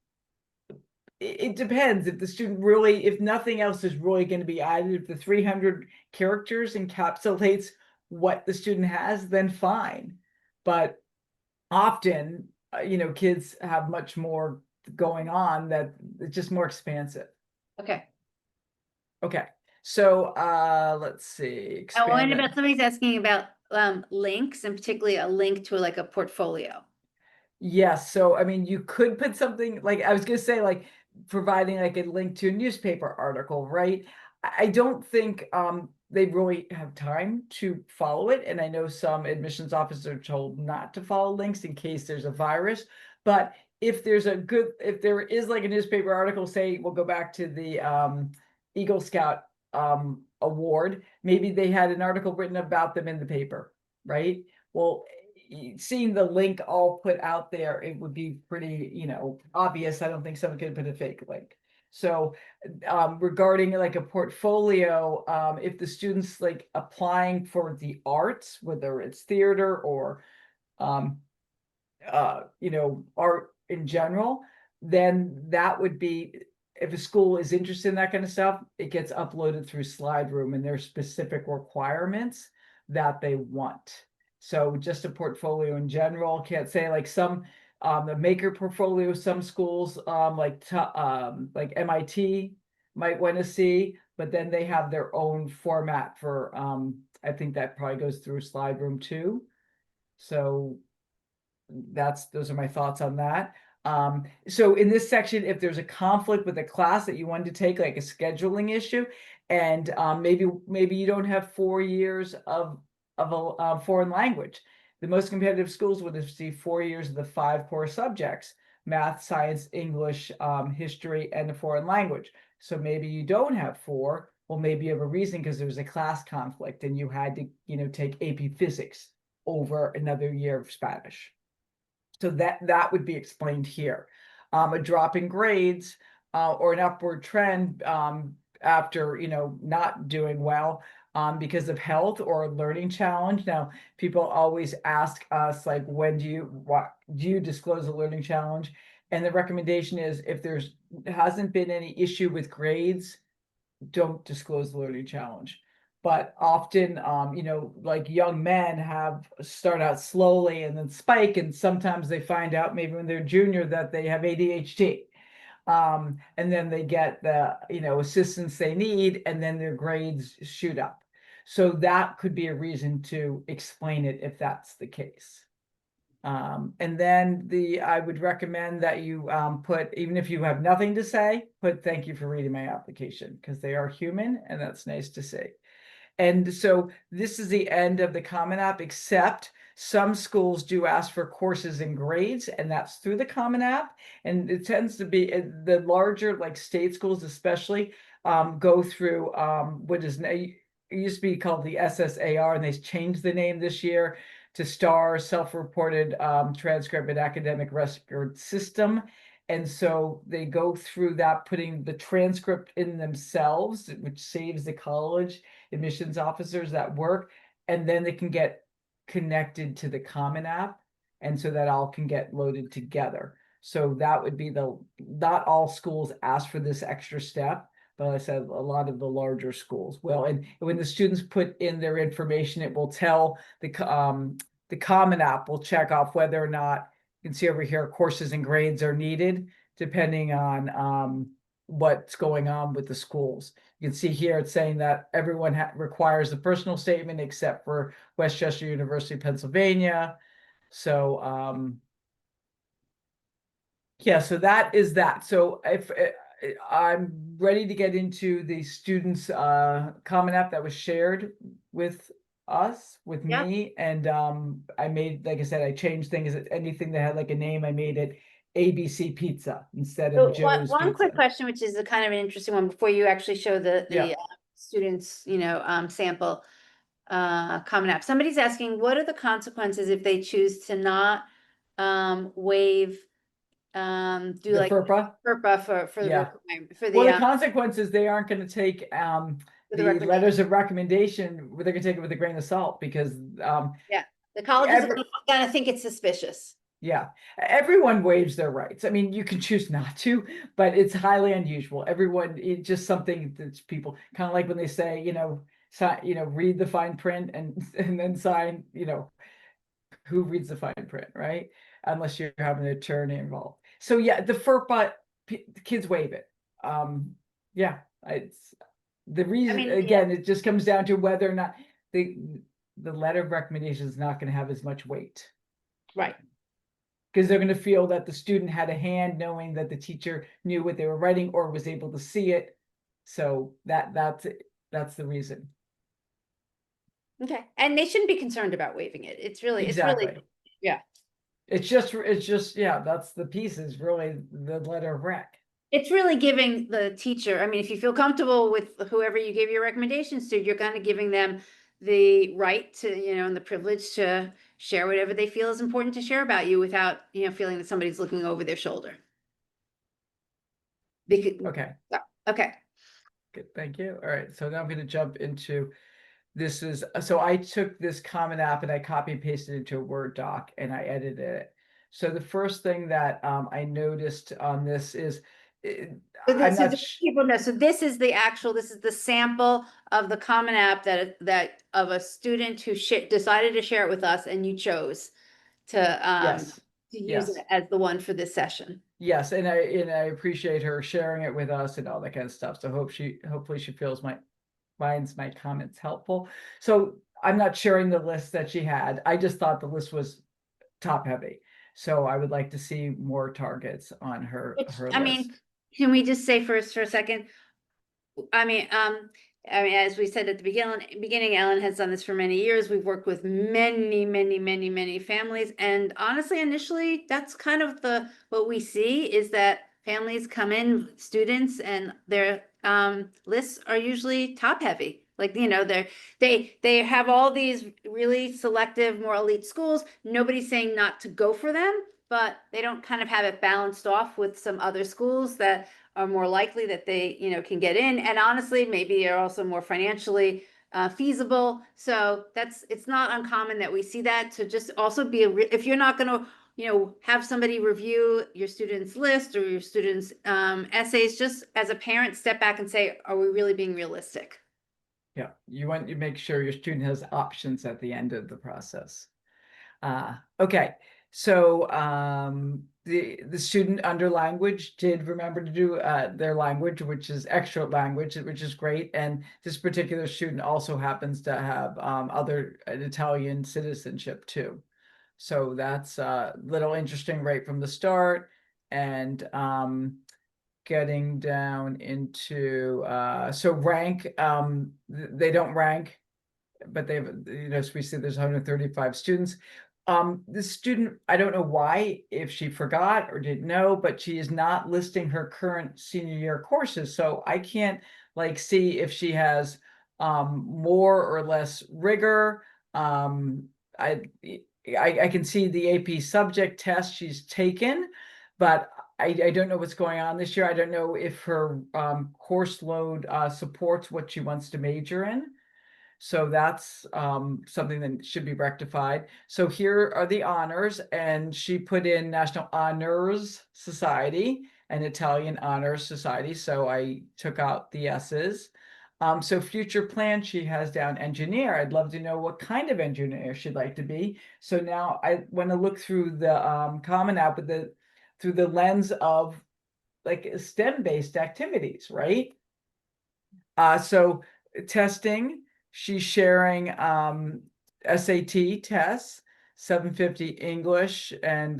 it depends if the student really, if nothing else is really going to be added, if the 300 characters encapsulates what the student has, then fine. But often, kids have much more going on that it's just more expansive. Okay. Okay, so let's see, Oh, and expand about that. somebody's asking about links, and particularly a link to like a portfolio. Yes, so I mean, you could put something like, I was gonna say, like providing like a link to a newspaper article, right? I don't think they really have time to follow it, and I know some admissions officers are told not to follow links in case there's a virus. But if there is like a newspaper article, say we'll go back to the Eagle Scout award, maybe they had an article written about them in the paper, right? Well, seeing the link all put out there, it would be pretty, obvious. I don't think someone could put a fake link. So regarding like a portfolio, if the student's like applying for the arts, whether it's theater or um, art in general, then that would be, if a school is interested in that kind of stuff, it gets uploaded through Slide Room, and there's specific requirements that they want. So just a portfolio in general, can't say like some the maker portfolio, some schools like MIT might want to see, but then they have their own format for I think that probably goes through Slide Room too. So those are my thoughts on that. So in this section, if there's a conflict with a class that you wanted to take, like a scheduling issue, and maybe you don't have 4 years of a foreign language. The most competitive schools would receive 4 years of the 5 core subjects: math, science, English, history, and a foreign language. So maybe you don't have 4. Well, maybe you have a reason, because there was a class conflict and you had to, take AP Physics over another year of Spanish. So that would be explained here. A drop in grades or an upward trend after not doing well because of health or a learning challenge. Now, people always ask us, like, when do you disclose a learning challenge? And the recommendation is, if there's hasn't been any issue with grades, don't disclose the learning challenge. But often, like young men start out slowly and then spike, and sometimes they find out maybe when they're junior that they have ADHD. And then they get the, assistance they need, and then their grades shoot up. So that could be a reason to explain it if that's the case. And then I would recommend that you put, even if you have nothing to say, put "thank you for reading my application," because they are human, and that's nice to see. And so this is the end of the Common App, except some schools do ask for courses and grades, and that's through the Common App. And it tends to be the larger, like state schools especially, go through what is it used to be called the SSAR, and they changed the name this year to STAR, Self-Reported Transcript and Academic Record System. And so they go through that, putting the transcript in themselves, which saves the college admissions officers that work, and then they can get connected to the Common App, and so that all can get loaded together. So that would be not all schools ask for this extra step, but I said a lot of the larger schools will. And when the students put in their information, it will tell the Common App will check off whether or not, you can see over here, courses and grades are needed, depending on what's going on with the schools. You can see here it's saying that everyone requires a personal statement except for Westchester University, Pennsylvania. So yeah, so that is that. So if I'm ready to get into the students' Common App that was shared with us, with Yep. me, and I made, like I said, I changed things. Anything that had like a name, I made it ABC Pizza instead So of Joe's one quick Pizza. question, which is a kind of an interesting one before you actually show the Yeah. students, sample Common App. Somebody's asking, what are the consequences if they choose to not waive do The like FERPA. FERPA for the Yeah. requirement for Well, the the consequences, they aren't going to take for the the recommendation? letters of recommendation. They're going to take it with a grain of salt, because Yeah, the colleges are every gonna think it's suspicious. Yeah, everyone waives their rights. I mean, you can choose not to, but it's highly unusual. Everyone, it's just something that's people kind of like when they say, read the fine print and and then sign, who reads the fine print, right? Unless you have an attorney involved. So yeah, the FERPA, the kids waive it. Yeah, it's the I reason, mean, yeah, again, it just comes down to whether or not the letter of recommendation is not going to have as much weight. right. Because they're going to feel that the student had a hand knowing that the teacher knew what they were writing or was able to see it. So that's the reason. Okay. And they shouldn't be concerned about waiving it. It's really, Exactly. yeah. It's just, yeah, that's the piece, is really the letter of rec. It's really giving the teacher, I mean, if you feel comfortable with whoever you gave your recommendations to, you're kind of giving them the right to, and the privilege to share whatever they feel is important to share about you without, feeling that somebody's looking over their shoulder. Because, Okay, okay. good, thank you. All right, so now I'm going to jump into, so I took this Common App and I copy and pasted it into a Word doc and I edited it. So the first thing that I noticed on this is, I'm So not just people know, so this is the sample of the Common App that of a student who decided to share it with us, and you chose yes, to use it yes. as the one for this session. Yes, and I appreciate her sharing it with us and all that kind of stuff. So hopefully she finds my comments helpful. So I'm not sharing the list that she had. I just thought the list was top heavy. So I would like to see more targets on Which, her I mean, list. can we just say first for a second? I mean, as we said at the beginning, Ellen has done this for many years. We've worked with many, many, many, many families. And honestly, initially, that's kind of what we see is that families come in, students, and their lists are usually top heavy. Like, they have all these really selective, more elite schools. Nobody's saying not to go for them, but they don't kind of have it balanced off with some other schools that are more likely that they, can get in. And honestly, maybe are also more financially feasible. So it's not uncommon that we see that. To just also be if you're not going to, have somebody review your students' list or your students' essays, just as a parent, step back and say, are we really being realistic? Yeah, you want to make sure your student has options at the end of the process. Okay, so the student under language did remember to do their language, which is extra language, which is great. And this particular student also happens to have other Italian citizenship too. So that's a little interesting right from the start. And getting down into so rank, they don't rank, but they've, so we see there's 135 students. This student, I don't know why, if she forgot or didn't know, but she is not listing her current senior year courses. So I can't see if she has more or less rigor. I I can see the AP subject test she's taken, but I don't know what's going on this year. I don't know if her course load supports what she wants to major in. So that's something that should be rectified. So here are the honors, and she put in National Honors Society and Italian Honors Society. So I took out the S's. So future plan, she has down engineer. I'd love to know what kind of engineer she'd like to be. So now I want to look through the Common App through the lens of like STEM-based activities, right? So testing, she's sharing SAT tests, 750 English and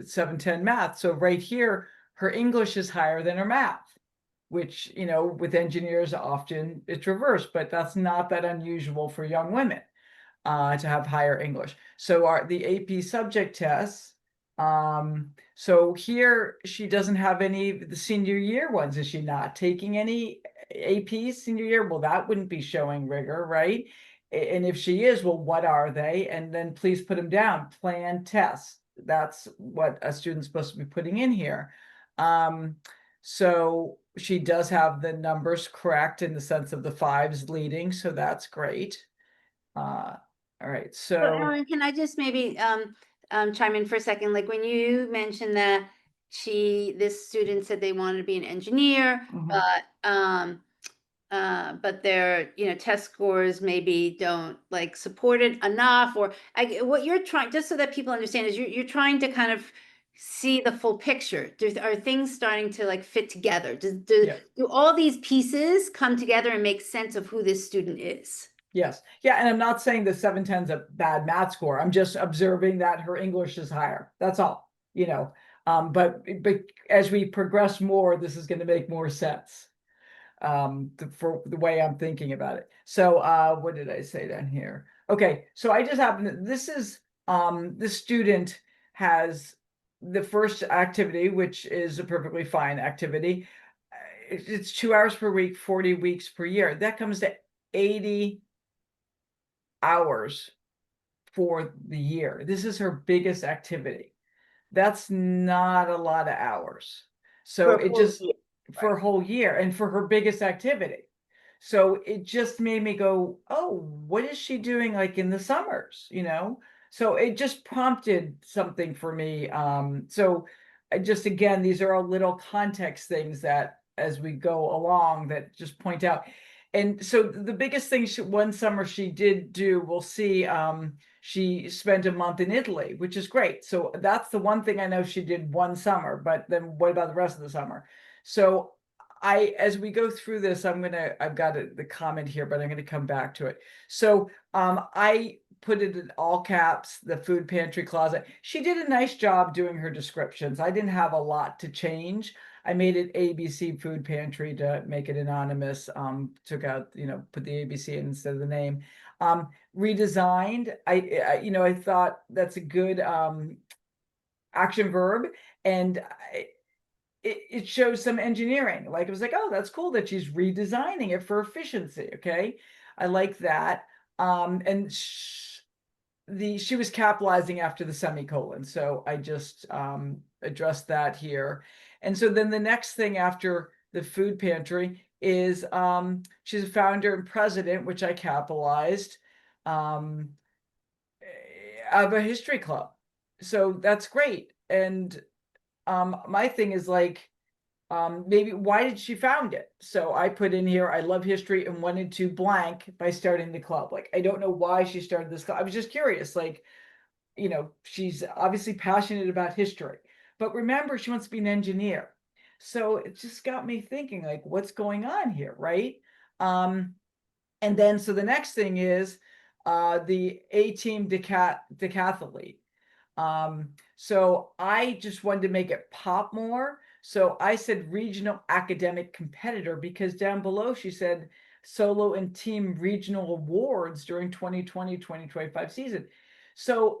710 math. So right here, her English is higher than her math, which, with engineers often it's reversed, but that's not that unusual for young women to have higher English. So the AP subject tests, so here she doesn't have any of the senior year ones. Is she not taking any AP senior year? Well, that wouldn't be showing rigor, right? And if she is, well, what are they? And then please put them down. Plan tests. That's what a student's supposed to be putting in here. So she does have the numbers correct in the sense of the fives leading, so that's great. All right, So so Ellen, can I just maybe chime in for a second? Like when you mentioned that this student said they wanted to be an engineer, Mhm. but their, test scores maybe don't like support it enough, or what you're trying, just so that people understand, is you're trying to kind of see the full picture. Are things starting to like fit together? Yeah. Do all these pieces come together and make sense of who this student is? Yes. Yeah. And I'm not saying the 710 is a bad math score. I'm just observing that her English is higher. That's all, but as we progress more, this is going to make more sense for the way I'm thinking about it. So what did I say down here? Okay, so I just happened to, this student has the first activity, which is a perfectly fine activity. It's 2 hours per week, 40 weeks per year. That comes to 80 hours for the year. This is her biggest activity. That's not a lot of hours. For So a it full just year, for a whole year and for her biggest activity. So it just made me go, oh, what is she doing like in the summers, So it just prompted something for me. So I just, again, these are all little context things that as we go along that just point out. And so the biggest thing one summer she did do, we'll see, she spent a month in Italy, which is great. So that's the one thing I know she did one summer, but then what about the rest of the summer? So as we go through this, I've got the comment here, but I'm going to come back to it. So I put it in all caps, the food pantry closet. She did a nice job doing her descriptions. I didn't have a lot to change. I made it ABC Food Pantry to make it anonymous. Took out, put the ABC in instead of the name. Redesigned. I thought that's a good action verb, and it shows some engineering. Like it was like, oh, that's cool that she's redesigning it for efficiency. Okay, I like that. And she was capitalizing after the semicolon, so I just addressed that here. And so then the next thing after the food pantry is she's a founder and president, which I capitalized, um, of a history club. So that's great. And my thing is like, maybe why did she found it? So I put in here, I love history and wanted to blank by starting the club. Like, I don't know why she started this club. I was just curious, like, she's obviously passionate about history, but remember, she wants to be an engineer. So it just got me thinking, like, what's going on here, right? And then, so the next thing is the A-team decathlete. So I just wanted to make it pop more. So I said regional academic competitor because down below she said solo and team regional awards during 2020-2025 season. So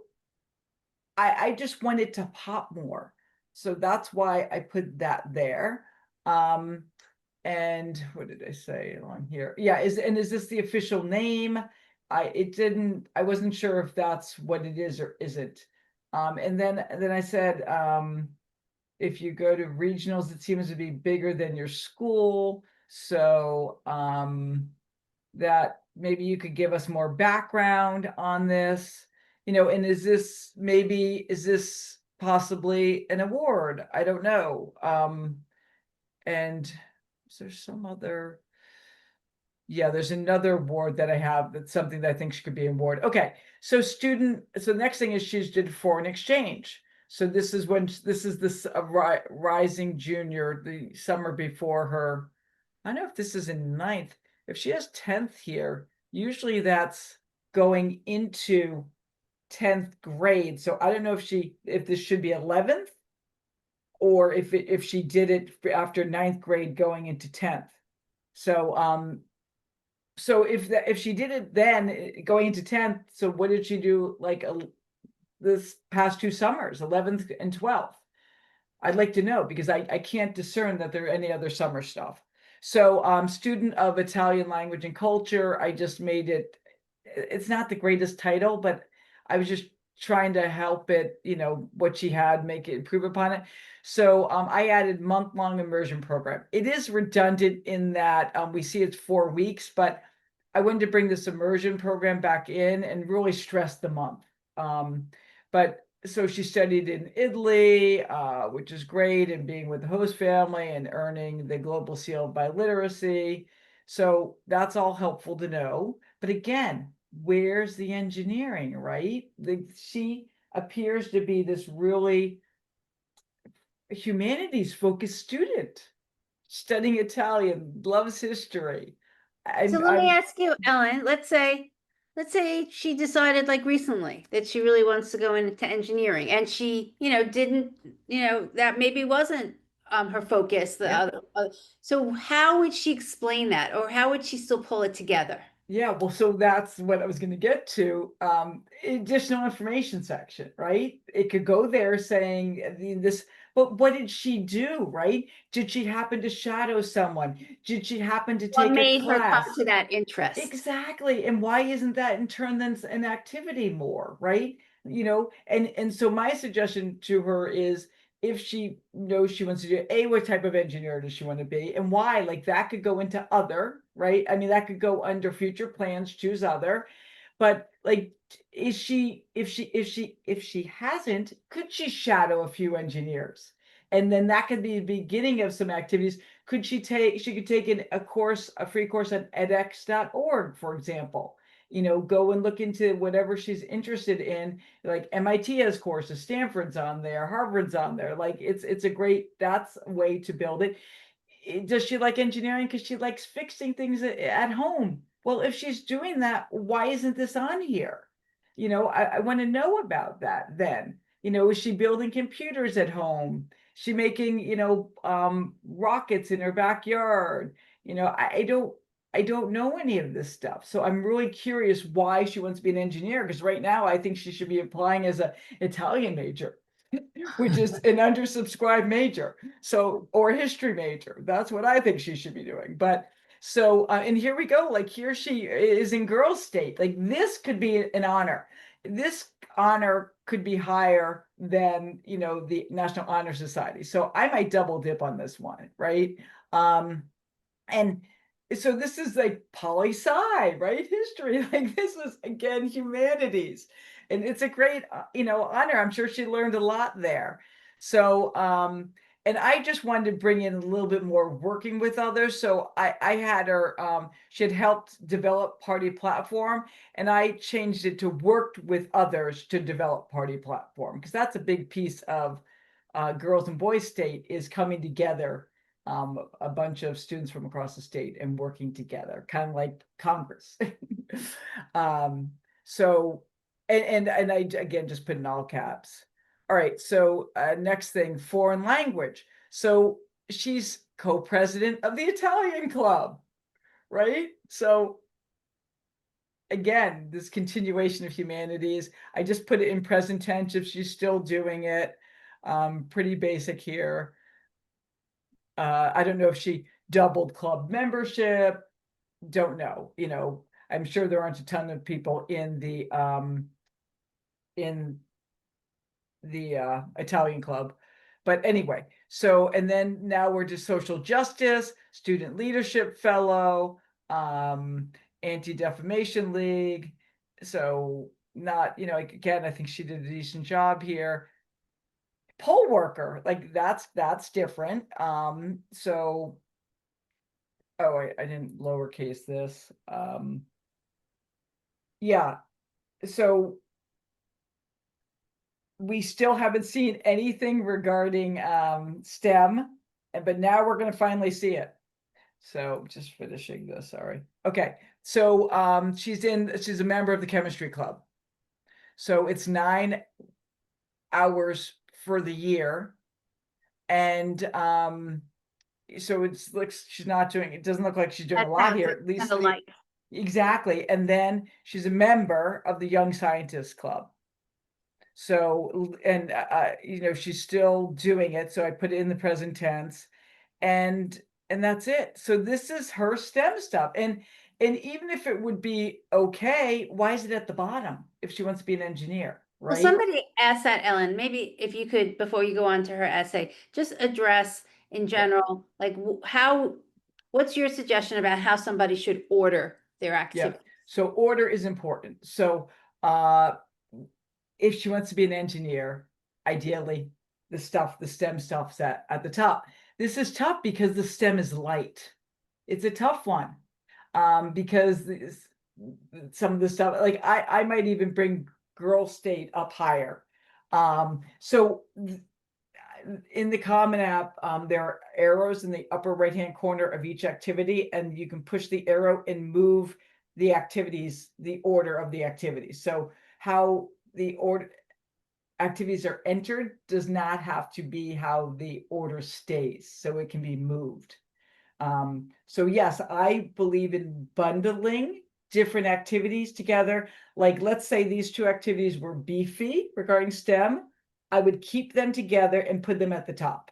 I just wanted to pop more. So that's why I put that there. And what did I say on here? Yeah, is this the official name? I wasn't sure if that's what it is or isn't. And then I said, if you go to regionals, it seems to be bigger than your school. So that maybe you could give us more background on this, and is this possibly an award? I don't know. And is there some other, yeah, there's another award that I have that's something that I think should be an award. Okay, so the next thing is she's did foreign exchange. So this is this rising junior, the summer before her. I don't know if this is in ninth. If she has 10th here, usually that's going into 10th grade. So I don't know if this should be 11th or if she did it after ninth grade going into 10th. So if she did it then going into 10th, so what did she do like this past 2 summers, 11th and 12th? I'd like to know because I can't discern that there are any other summer stuff. So student of Italian language and culture, I just made it's not the greatest title, but I was just trying to help it, what she had, make it improve upon it. So I added month-long immersion program. It is redundant in that we see it's 4 weeks, but I wanted to bring this immersion program back in and really stress the month. But so she studied in Italy, which is great, and being with the host family and earning the Global Seal of Biliteracy. So that's all helpful to know. But again, where's the engineering, right? She appears to be this really humanities focused student studying Italian, loves history. So I'm, let me I'm ask you, Ellen, let's say she decided like recently that she really wants to go into engineering and she, didn't, that maybe wasn't her focus, the yeah. other. So how would she explain that or how would she still pull it together? Yeah, well, so that's what I was going to get to. Additional information section, right? It could go there saying this, but what did she do, right? Did she happen to shadow someone? Did she happen to What take a made her come class? to that interest? Exactly. And why isn't that in turn then an activity more, right? And so my suggestion to her is if she knows she wants to do what type of engineer does she want to be and why? Like that could go into other, right? I mean, that could go under future plans, choose other. But like is she if she hasn't, could she shadow a few engineers? And then that could be the beginning of some activities. She could take a free course on edx.org, for example. Go and look into whatever she's interested in. Like MIT has courses, Stanford's on there, Harvard's on there. Like it's a great, that's a way to build it. Does she like engineering because she likes fixing things at home? Well, if she's doing that, why isn't this on here? I want to know about that then. Is she building computers at home? She making, rockets in her backyard? I don't know any of this stuff. So I'm really curious why she wants to be an engineer, because right now I think she should be applying as an Italian major, which is an undersubscribed major. So, or a history major. That's what I think she should be doing. But so, and here we go. Like here she is in girls' state. Like this could be an honor. This honor could be higher than, the National Honor Society. So I might double dip on this one, right? And so this is like poli sci, right? History. Like this is again humanities. And it's a great, honor. I'm sure she learned a lot there. So, and I just wanted to bring in a little bit more working with others. So I had her, she had helped develop Party Platform, and I changed it to worked with others to develop Party Platform, because that's a big piece of Girls and Boys State is coming together, a bunch of students from across the state and working together, kind of like Congress. um, so, and I again just put in all caps. All right, so next thing, foreign language. So she's co-president of the Italian Club, right? So again, this continuation of humanities. I just put it in present tense if she's still doing it. Pretty basic here. I don't know if she doubled club membership. Don't know. I'm sure there aren't a ton of people in the Italian club. But anyway, so and then now we're to social justice, student leadership fellow, Anti-Defamation League. So not, again, I think she did a decent job here. Poll worker, like that's different. So oh, I didn't lowercase this. Yeah, so we still haven't seen anything regarding STEM, but now we're going to finally see it. So just finishing this, sorry. Okay, so she's a member of the chemistry club. So it's 9 hours for the year. And so it's like she's not doing, it doesn't look like she's doing That a lot sounds here, at kind least of like. exactly. And then she's a member of the Young Scientists Club. So, and she's still doing it. So I put it in the present tense, and that's it. So this is her STEM stuff. And even if it would be okay, why is it at the bottom if she wants to be an engineer, Well, right? somebody asked that, Ellen. Maybe if you could, before you go on to her essay, just address in Yeah. general, like what's your suggestion about how somebody should order their Yeah. activity? So order is important. So uh if she wants to be an engineer, ideally, the STEM stuff's at the top. This is tough because the STEM is light. It's a tough one. Because some of the stuff, like I might even bring girl state up higher. So in the Common App, there are arrows in the upper right-hand corner of each activity, and you can push the arrow and move the activities, the order of the activities. So how the order activities are entered does not have to be how the order stays, so it can be moved. So yes, I believe in bundling different activities together. Like, let's say these two activities were beefy regarding STEM, I would keep them together and put them at the top.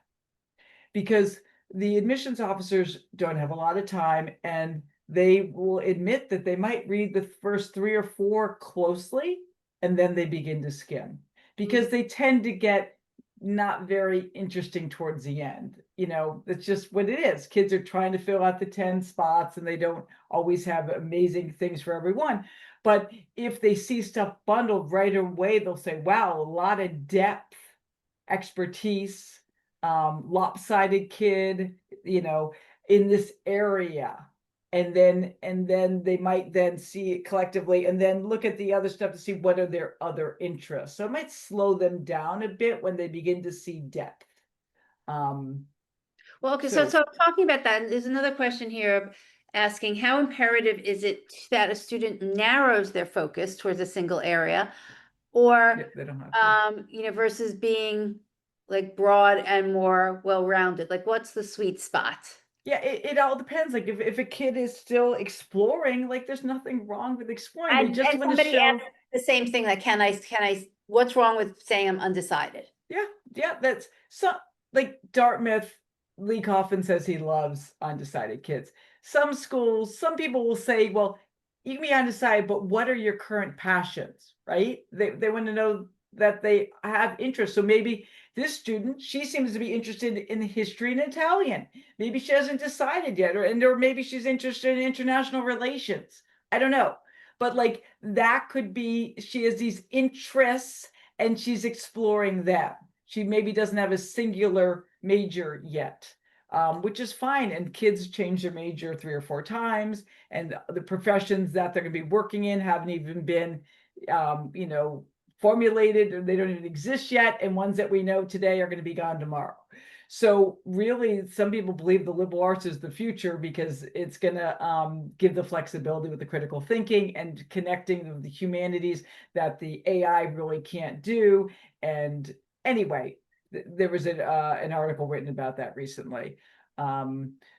Because the admissions officers don't have a lot of time, and they will admit that they might read the first 3 or 4 closely, and then they begin to skim. Because they tend to get not very interesting towards the end. It's just what it is. Kids are trying to fill out the 10 spots, and they don't always have amazing things for everyone. But if they see stuff bundled right away, they'll say, wow, a lot of depth, expertise, lopsided kid, in this area. And then they might then see it collectively and then look at the other stuff to see what are their other interests. So it might slow them down a bit when they begin to see depth. Well, okay, so talking about that, there's another question here asking how imperative is it that a student narrows their focus towards a single area, or they don't have to. versus being like broad and more well-rounded? Like, what's the sweet spot? Yeah, it all depends. Like if a kid is still exploring, like there's nothing wrong with exploring. They just want to somebody show asked the same thing, like, what's wrong with saying I'm undecided? Yeah, that's so like Dartmouth, Lee Coffin says he loves undecided kids. Some schools, some people will say, well, you can be undecided, but what are your current passions, right? They want to know that they have interest. So maybe this student, she seems to be interested in history and Italian. Maybe she hasn't decided yet, or maybe she's interested in international relations. I don't know. But like that could be, she has these interests and she's exploring them. She maybe doesn't have a singular major yet, which is fine. And kids change their major 3 or 4 times, and the professions that they're going to be working in haven't even been, formulated, or they don't even exist yet. And ones that we know today are going to be gone tomorrow. So really, some people believe the liberal arts is the future because it's going to give the flexibility with the critical thinking and connecting the humanities that the AI really can't do. And anyway, there was an article written about that recently.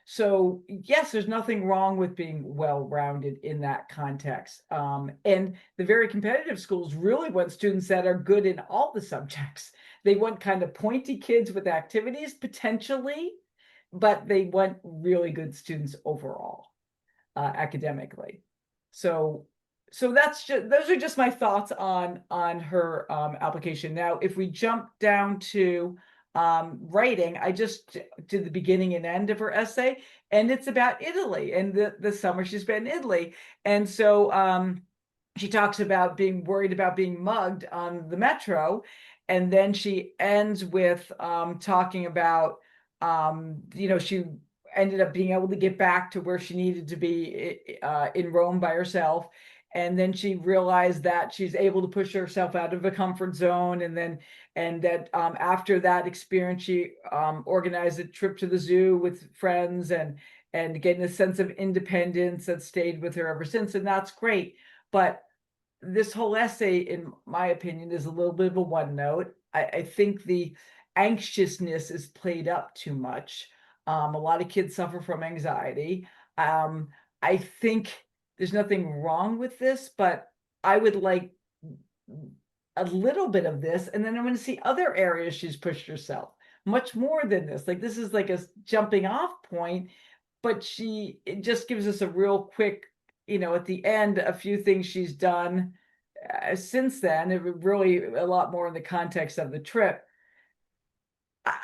So yes, there's nothing wrong with being well-rounded in that context. And the very competitive schools really want students that are good in all the subjects. They want kind of pointy kids with activities potentially, but they want really good students overall, academically. So those are just my thoughts on her application. Now, if we jump down to writing, I just did the beginning and end of her essay, and it's about Italy and the summer she spent in Italy. And so she talks about being worried about being mugged on the metro, and then she ends with talking about she ended up being able to get back to where she needed to be in Rome by herself. And then she realized that she's able to push herself out of a comfort zone. And that after that experience, she organized a trip to the zoo with friends and getting a sense of independence that stayed with her ever since. And that's great. But this whole essay, in my opinion, is a little bit of a one note. I think the anxiousness is played up too much. A lot of kids suffer from anxiety. I think there's nothing wrong with this, but I would like a little bit of this, and then I want to see other areas she's pushed herself much more than this. Like this is like a jumping off point, but it just gives us a real quick, at the end, a few things she's done since then. It really a lot more in the context of the trip.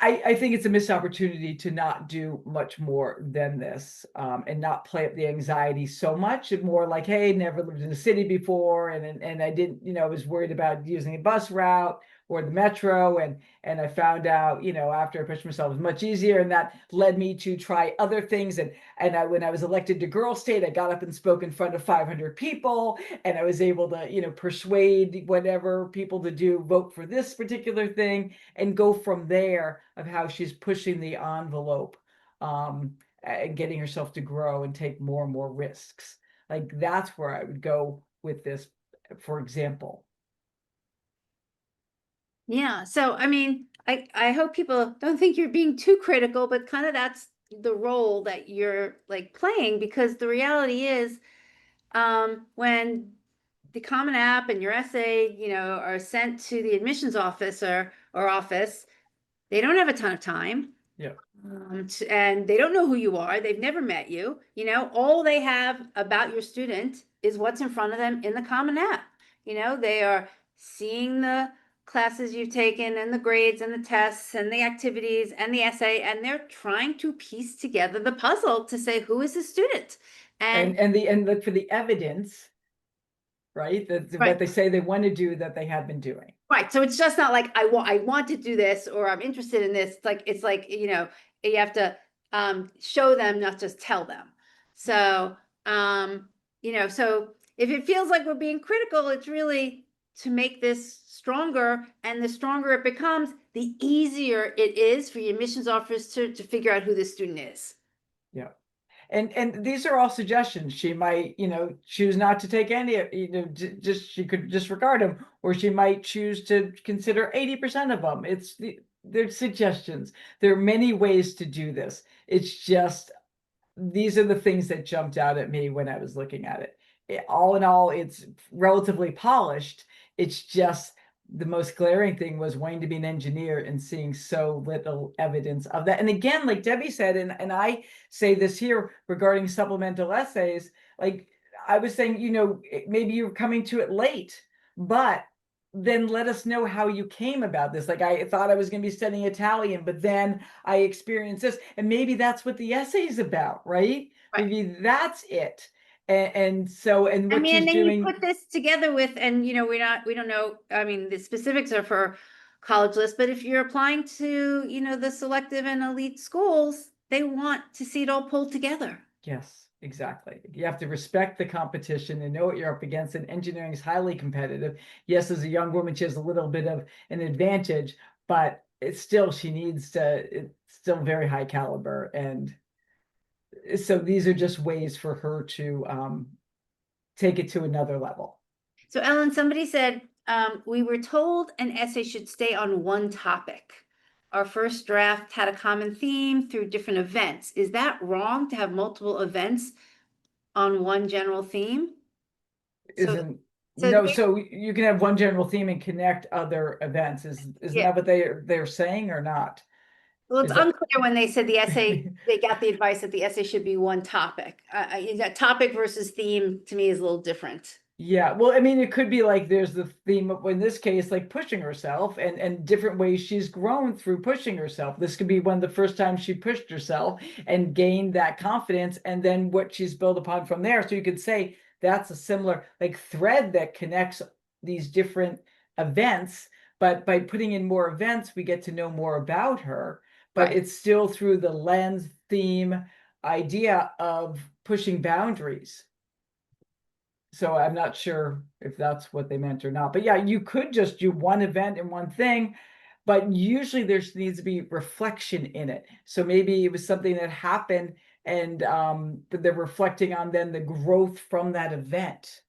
I think it's a missed opportunity to not do much more than this, and not play up the anxiety so much. And more like, hey, never lived in a city before, and I didn't, I was worried about using a bus route or the metro, and I found out, after I pushed myself, it was much easier, and that led me to try other things. When I was elected to Girl State, I got up and spoke in front of 500 people, and I was able to, persuade whatever people to vote for this particular thing, and go from there of how she's pushing the envelope, and getting herself to grow and take more and more risks. Like that's where I would go with this, for example. Yeah. So, I mean, I hope people don't think you're being too critical, but kind of that's the role that you're like playing, because the reality is, when the Common App and your essay, are sent to the admissions officer or office, they don't have a ton of time. Yeah. And they don't know who you are. They've never met you. All they have about your student is what's in front of them in the Common App. They are seeing the classes you've taken and the grades and the tests and the activities and the essay, and they're trying to piece together the puzzle to say, who is the student? And And look for the evidence, right? That's right. what they say they want to do that they have been doing. Right. So it's just not like I want to do this, or I'm interested in this. It's like, you have to show them, not just tell them. So so if it feels like we're being critical, it's really to make this stronger. And the stronger it becomes, the easier it is for your admissions officer to figure out who the student is. Yeah. And these are all suggestions. She might, choose not to take any, just she could disregard them, or she might choose to consider 80% of them. They're suggestions. There are many ways to do this. It's just these are the things that jumped out at me when I was looking at it. All in all, it's relatively polished. It's just the most glaring thing was wanting to be an engineer and seeing so little evidence of that. And again, like Debbie said, and I say this here regarding supplemental essays, like I was saying, maybe you're coming to it late, but then let us know how you came about this. Like I thought I was going to be studying Italian, but then I experienced this, and maybe that's what the essay is about, right? Right. Maybe that's it. And I what mean, and she's then you doing. put this together with, and we don't know. I mean, the specifics are for college lists, but if you're applying to, the selective and elite schools, they want to see it all pulled together. Yes, exactly. You have to respect the competition and know what you're up against. And engineering is highly competitive. Yes, as a young woman, she has a little bit of an advantage, but it's still, it's still very high caliber. And so these are just ways for her to take it to another level. So, Ellen, somebody said, we were told an essay should stay on one topic. Our first draft had a common theme through different events. Is that wrong to have multiple events on one general theme? So, Isn't so No, so you can have one general theme and connect other events. Isn't yeah. that what they're saying or not? Well, it's Is that unclear when they said the essay, they got the advice that the essay should be one topic. That topic versus theme to me is a little different. Yeah, well, I mean, it could be like there's the theme of, in this case, like pushing herself and different ways she's grown through pushing herself. This could be one of the first times she pushed herself and gained that confidence, and then what she's built upon from there. So you could say that's a similar like thread that connects these different events, but by putting in more events, we get to know more about her, but Right. it's still through the lens theme idea of pushing boundaries. So I'm not sure if that's what they meant or not. But yeah, you could just do one event and one thing, but usually there needs to be reflection in it. So maybe it was something that happened, and but they're reflecting on then the growth from that event.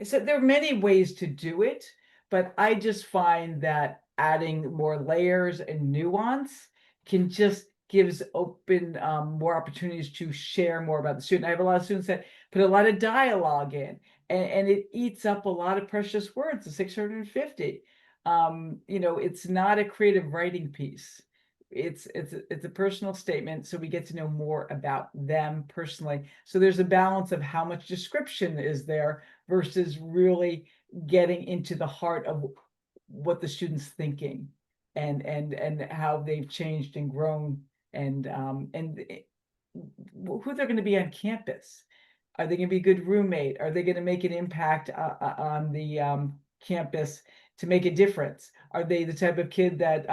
So there are many ways to do it, but I just find that adding more layers and nuance can just gives open more opportunities to share more about the student. I have a lot of students that put a lot of dialogue in, and it eats up a lot of precious words, the 650. It's not a creative writing piece. It's a personal statement, so we get to know more about them personally. So there's a balance of how much description is there versus really getting into the heart of what the student's thinking. and how they've changed and grown, and who they're going to be on campus. Are they going to be a good roommate? Are they going to make an impact on the campus to make a difference? Are they the type of kid that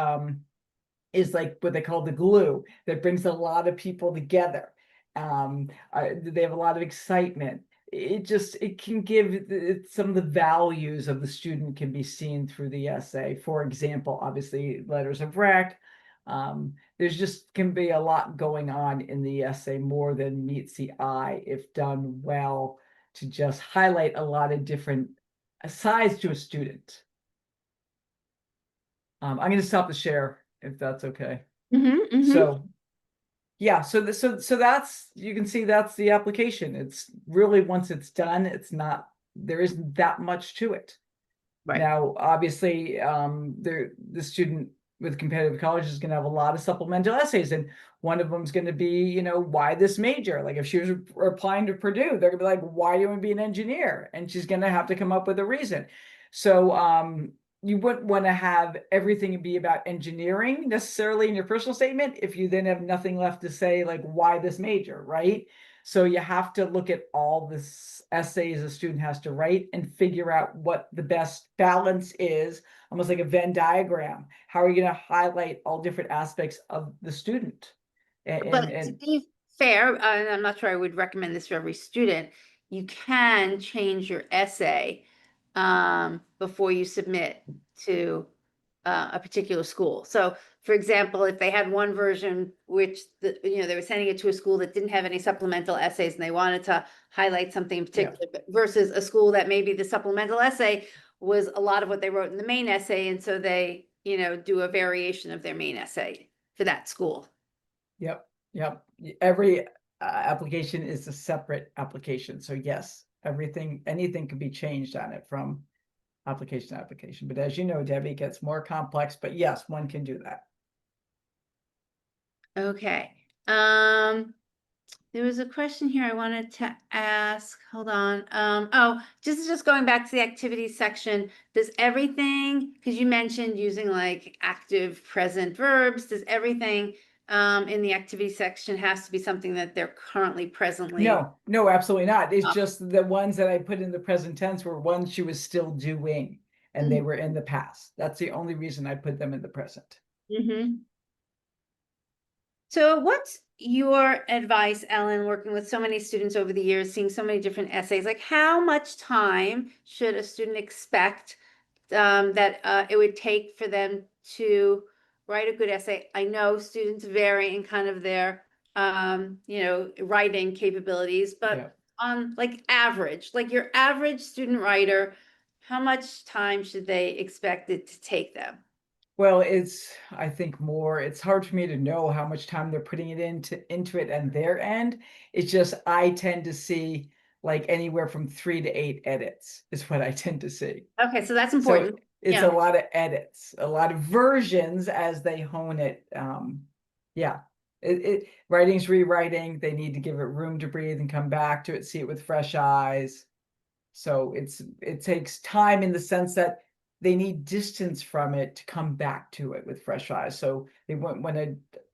is like what they call the glue that brings a lot of people together? They have a lot of excitement. It can give some of the values of the student can be seen through the essay. For example, obviously letters of rec. There's just can be a lot going on in the essay, more than meets the eye if done well, to just highlight a lot of different sides to a student. I'm going to stop the share if that's okay. So yeah, so that's, you can see that's the application. It's really, once it's done, it's not, there isn't that much to it. Right. Now, obviously, the student with competitive college is going to have a lot of supplemental essays, and one of them is going to be, why this major? Like if she was applying to Purdue, they're going to be like, why do you want to be an engineer? And she's going to have to come up with a reason. So you wouldn't want to have everything be about engineering necessarily in your personal statement if you then have nothing left to say, like, why this major, right? So you have to look at all this essays a student has to write and figure out what the best balance is, almost like a Venn diagram. How are you going to highlight all different aspects of the student? But to be fair, and I'm not sure I would recommend this for every student, you can change your essay before you submit to a particular school. So, for example, if they had one version which they were sending it to a school that didn't have any supplemental essays and they wanted to highlight something in particular, versus a school that maybe the supplemental essay was a lot of what they wrote in the main essay, and so they do a variation of their main essay for that school. Yep. Every application is a separate application. So yes, anything can be changed on it from application to application. But as you know, Debbie, it gets more complex, but yes, one can do that. Okay. There was a question here I wanted to ask. Hold on. Oh, just going back to the activities section. Does everything, because you mentioned using like active present verbs, does everything in the activity section has to be something that they're currently presently? No, absolutely not. It's just the ones that I put in the present tense were ones she was still doing, and they were in the past. That's the only reason I put them in the present. So what's your advice, Ellen, working with so many students over the years, seeing so many different essays? Like, how much time should a student expect that it would take for them to write a good essay? I know students vary in kind of their writing capabilities, but on like average, like your average student writer, how much time should they expect it to take them? Well, I think it's hard for me to know how much time they're putting it into it and their end. It's just, I tend to see like anywhere from 3 to 8 edits is what I tend to see. Okay, so that's So important. it's a lot of edits, a lot of versions as they hone it. Writing's rewriting. They need to give it room to breathe and come back to it, see it with fresh eyes. So it takes time in the sense that they need distance from it to come back to it with fresh eyes. So they want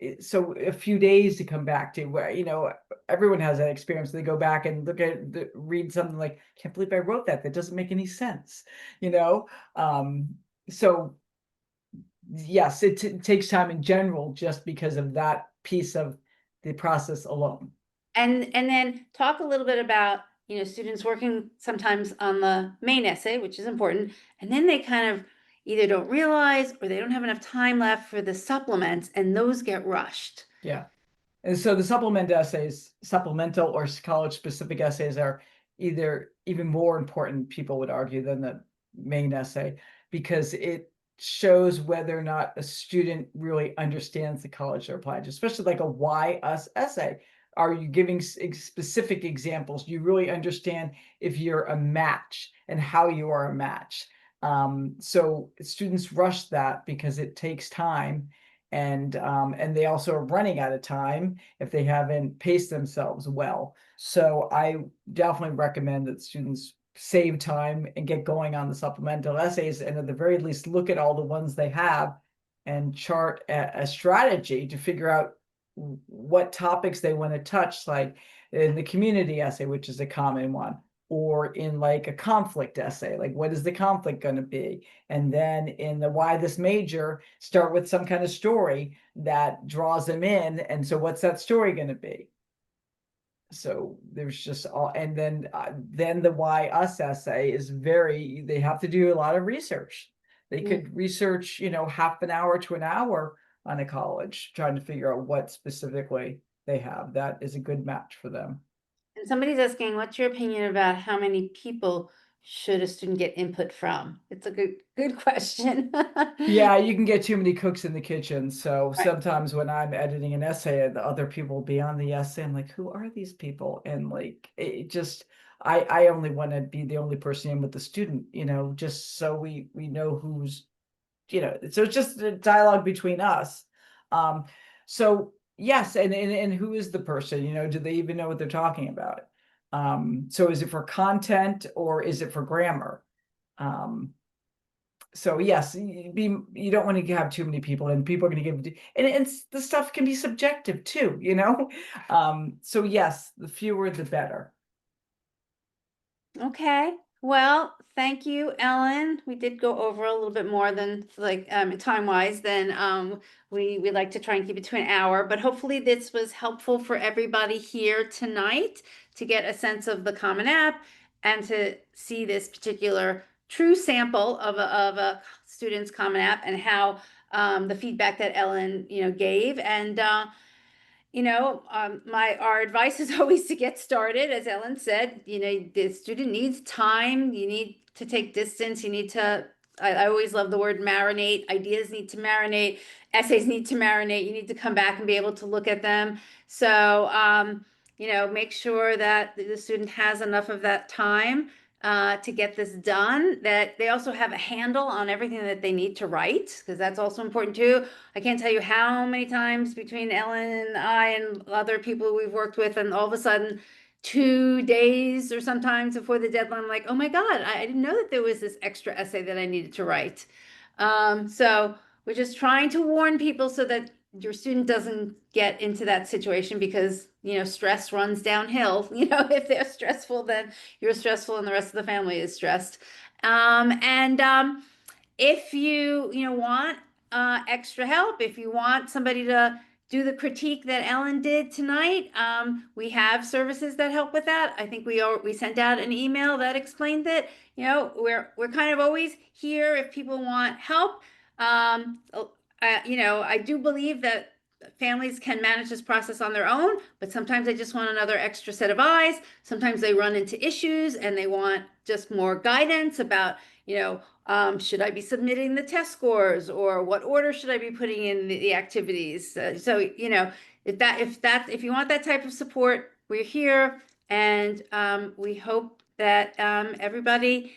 a few days to come back to where, everyone has that experience. They go back and read something like, can't believe I wrote that. That doesn't make any sense, So yes, it takes time in general, just because of that piece of the process alone. And then talk a little bit about, students working sometimes on the main essay, which is important, and then they kind of either don't realize or they don't have enough time left for the supplements, and those get rushed. Yeah. And so the supplemental or college specific essays are either even more important, people would argue, than the main essay, because it shows whether or not a student really understands the college they're applying to, especially like a why us essay. Are you giving specific examples? Do you really understand if you're a match and how you are a match? So students rush that because it takes time, and they also are running out of time if they haven't paced themselves well. So I definitely recommend that students save time and get going on the supplemental essays, and at the very least look at all the ones they have and chart a strategy to figure out what topics they want to touch, like in the community essay, which is a common one, or in like a conflict essay, like what is the conflict going to be? And then in the why this major, start with some kind of story that draws them in. And so what's that story going to be? So there's just all, and then the why us essay is they have to do a lot of research. They could research, half an hour to an hour on a college, trying to figure out what specifically they have. That is a good match for them. And somebody's asking, what's your opinion about how many people should a student get input from? It's a good question. Yeah, you can get too many cooks in the kitchen. So Right. sometimes when I'm editing an essay and the other people will be on the essay, I'm like, who are these people? And like, it just, I only want to be the only person in with the student, just so we know who's, so it's just a dialogue between us. Um, so yes, and who is the person, do they even know what they're talking about? So is it for content or is it for grammar? So yes, you don't want to have too many people, and people are going to give, and the stuff can be subjective too, so yes, the fewer the better. Okay, well, thank you, Ellen. We did go over a little bit more than like time-wise than we like to try and keep it to an hour, but hopefully this was helpful for everybody here tonight to get a sense of the Common App and to see this particular true sample of a student's Common App and how the feedback that Ellen, gave. And our advice is always to get started. As Ellen said, the student needs time. You need to take distance. You need to, I always love the word marinate. Ideas need to marinate. Essays need to marinate. You need to come back and be able to look at them. So, make sure that the student has enough of that time to get this done, that they also have a handle on everything that they need to write, because that's also important too. I can't tell you how many times between Ellen and I and other people we've worked with, and all of a sudden, 2 days or sometimes before the deadline, I'm like, oh my God, I didn't know that there was this extra essay that I needed to write. So we're just trying to warn people so that your student doesn't get into that situation, because stress runs downhill. If they're stressful, then you're stressful and the rest of the family is stressed. And if you want extra help, if you want somebody to do the critique that Ellen did tonight, we have services that help with that. I think we sent out an email that explained it. We're kind of always here if people want help. I do believe that families can manage this process on their own, but sometimes they just want another extra set of eyes. Sometimes they run into issues and they want just more guidance about, should I be submitting the test scores, or what order should I be putting in the activities? So, if you want that type of support, we're here, and we hope that everybody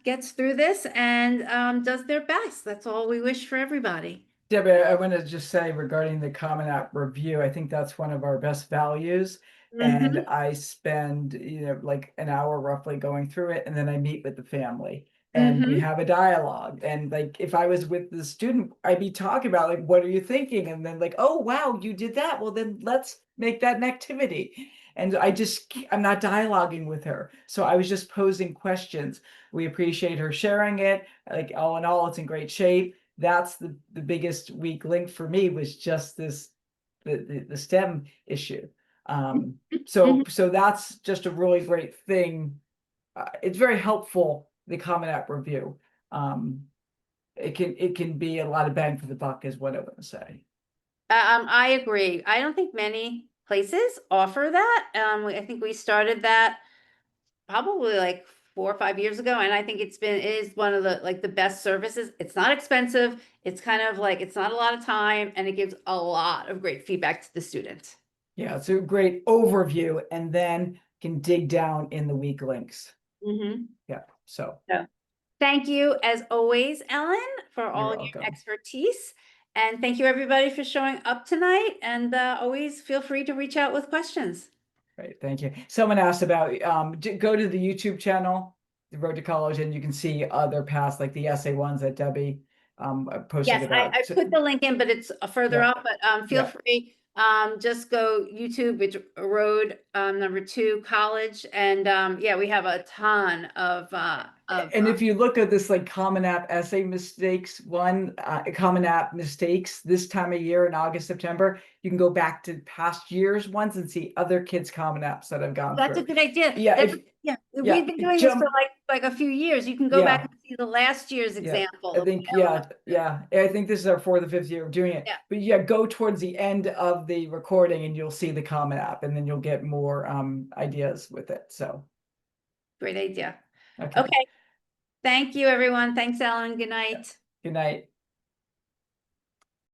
gets through this and does their best. That's all we wish for everybody. Debbie, I want to just say regarding the Common App review, I think that's one of our best values. And Mm-hmm. I spend, like an hour roughly going through it, and then I meet with the family and we Mm-hmm. have a dialogue. And like, if I was with the student, I'd be talking about like, what are you thinking? And then like, oh, wow, you did that. Well, then let's make that an activity. And I'm not dialoguing with her. So I was just posing questions. We appreciate her sharing it. Like, all in all, it's in great shape. That's the biggest weak link for me, was just the STEM issue. So Mm-hmm. that's just a really great thing. It's very helpful, the Common App review. It can be a lot of bang for the buck, is what I want to say. I agree. I don't think many places offer that. I think we started that probably like 4 or 5 years ago, and I think it is one of the best services. It's not expensive. It's kind of like, it's not a lot of time, and it gives a lot of great feedback to the student. Yeah, it's a great overview, and then can dig down in the weak links. Mm-hmm. Yeah, so So, thank you, as always, Ellen, for you're all your welcome. expertise. And thank you, everybody, for showing up tonight. And always feel free to reach out with questions. Great, thank you. Someone asked about, go to the YouTube channel, The Road to College, and you can see other past, like the essay ones that Debbie posting Yes, about. I So, put the link in, but it's further yeah, up, but feel yeah. free. Just go YouTube, it's Road #2 College. And yeah, we have a ton of And if you look at this like Common App essay mistakes one, Common App mistakes this time of year in August, September, you can go back to past years ones and see other kids' Common Apps that I've gone that's a through. good idea. Yeah, That's, if yeah, yeah, we've been doing this for jump. like a few years. You can go back Yeah, and see the last year's yeah. example I of think yeah. I think this is our 4th or 5th year of doing it. Yeah. But yeah, go towards the end of the recording and you'll see the Common App, and then you'll get more ideas with it. So Great idea. okay. Okay. Thank you, everyone. Thanks, Ellen. Good night. Good night.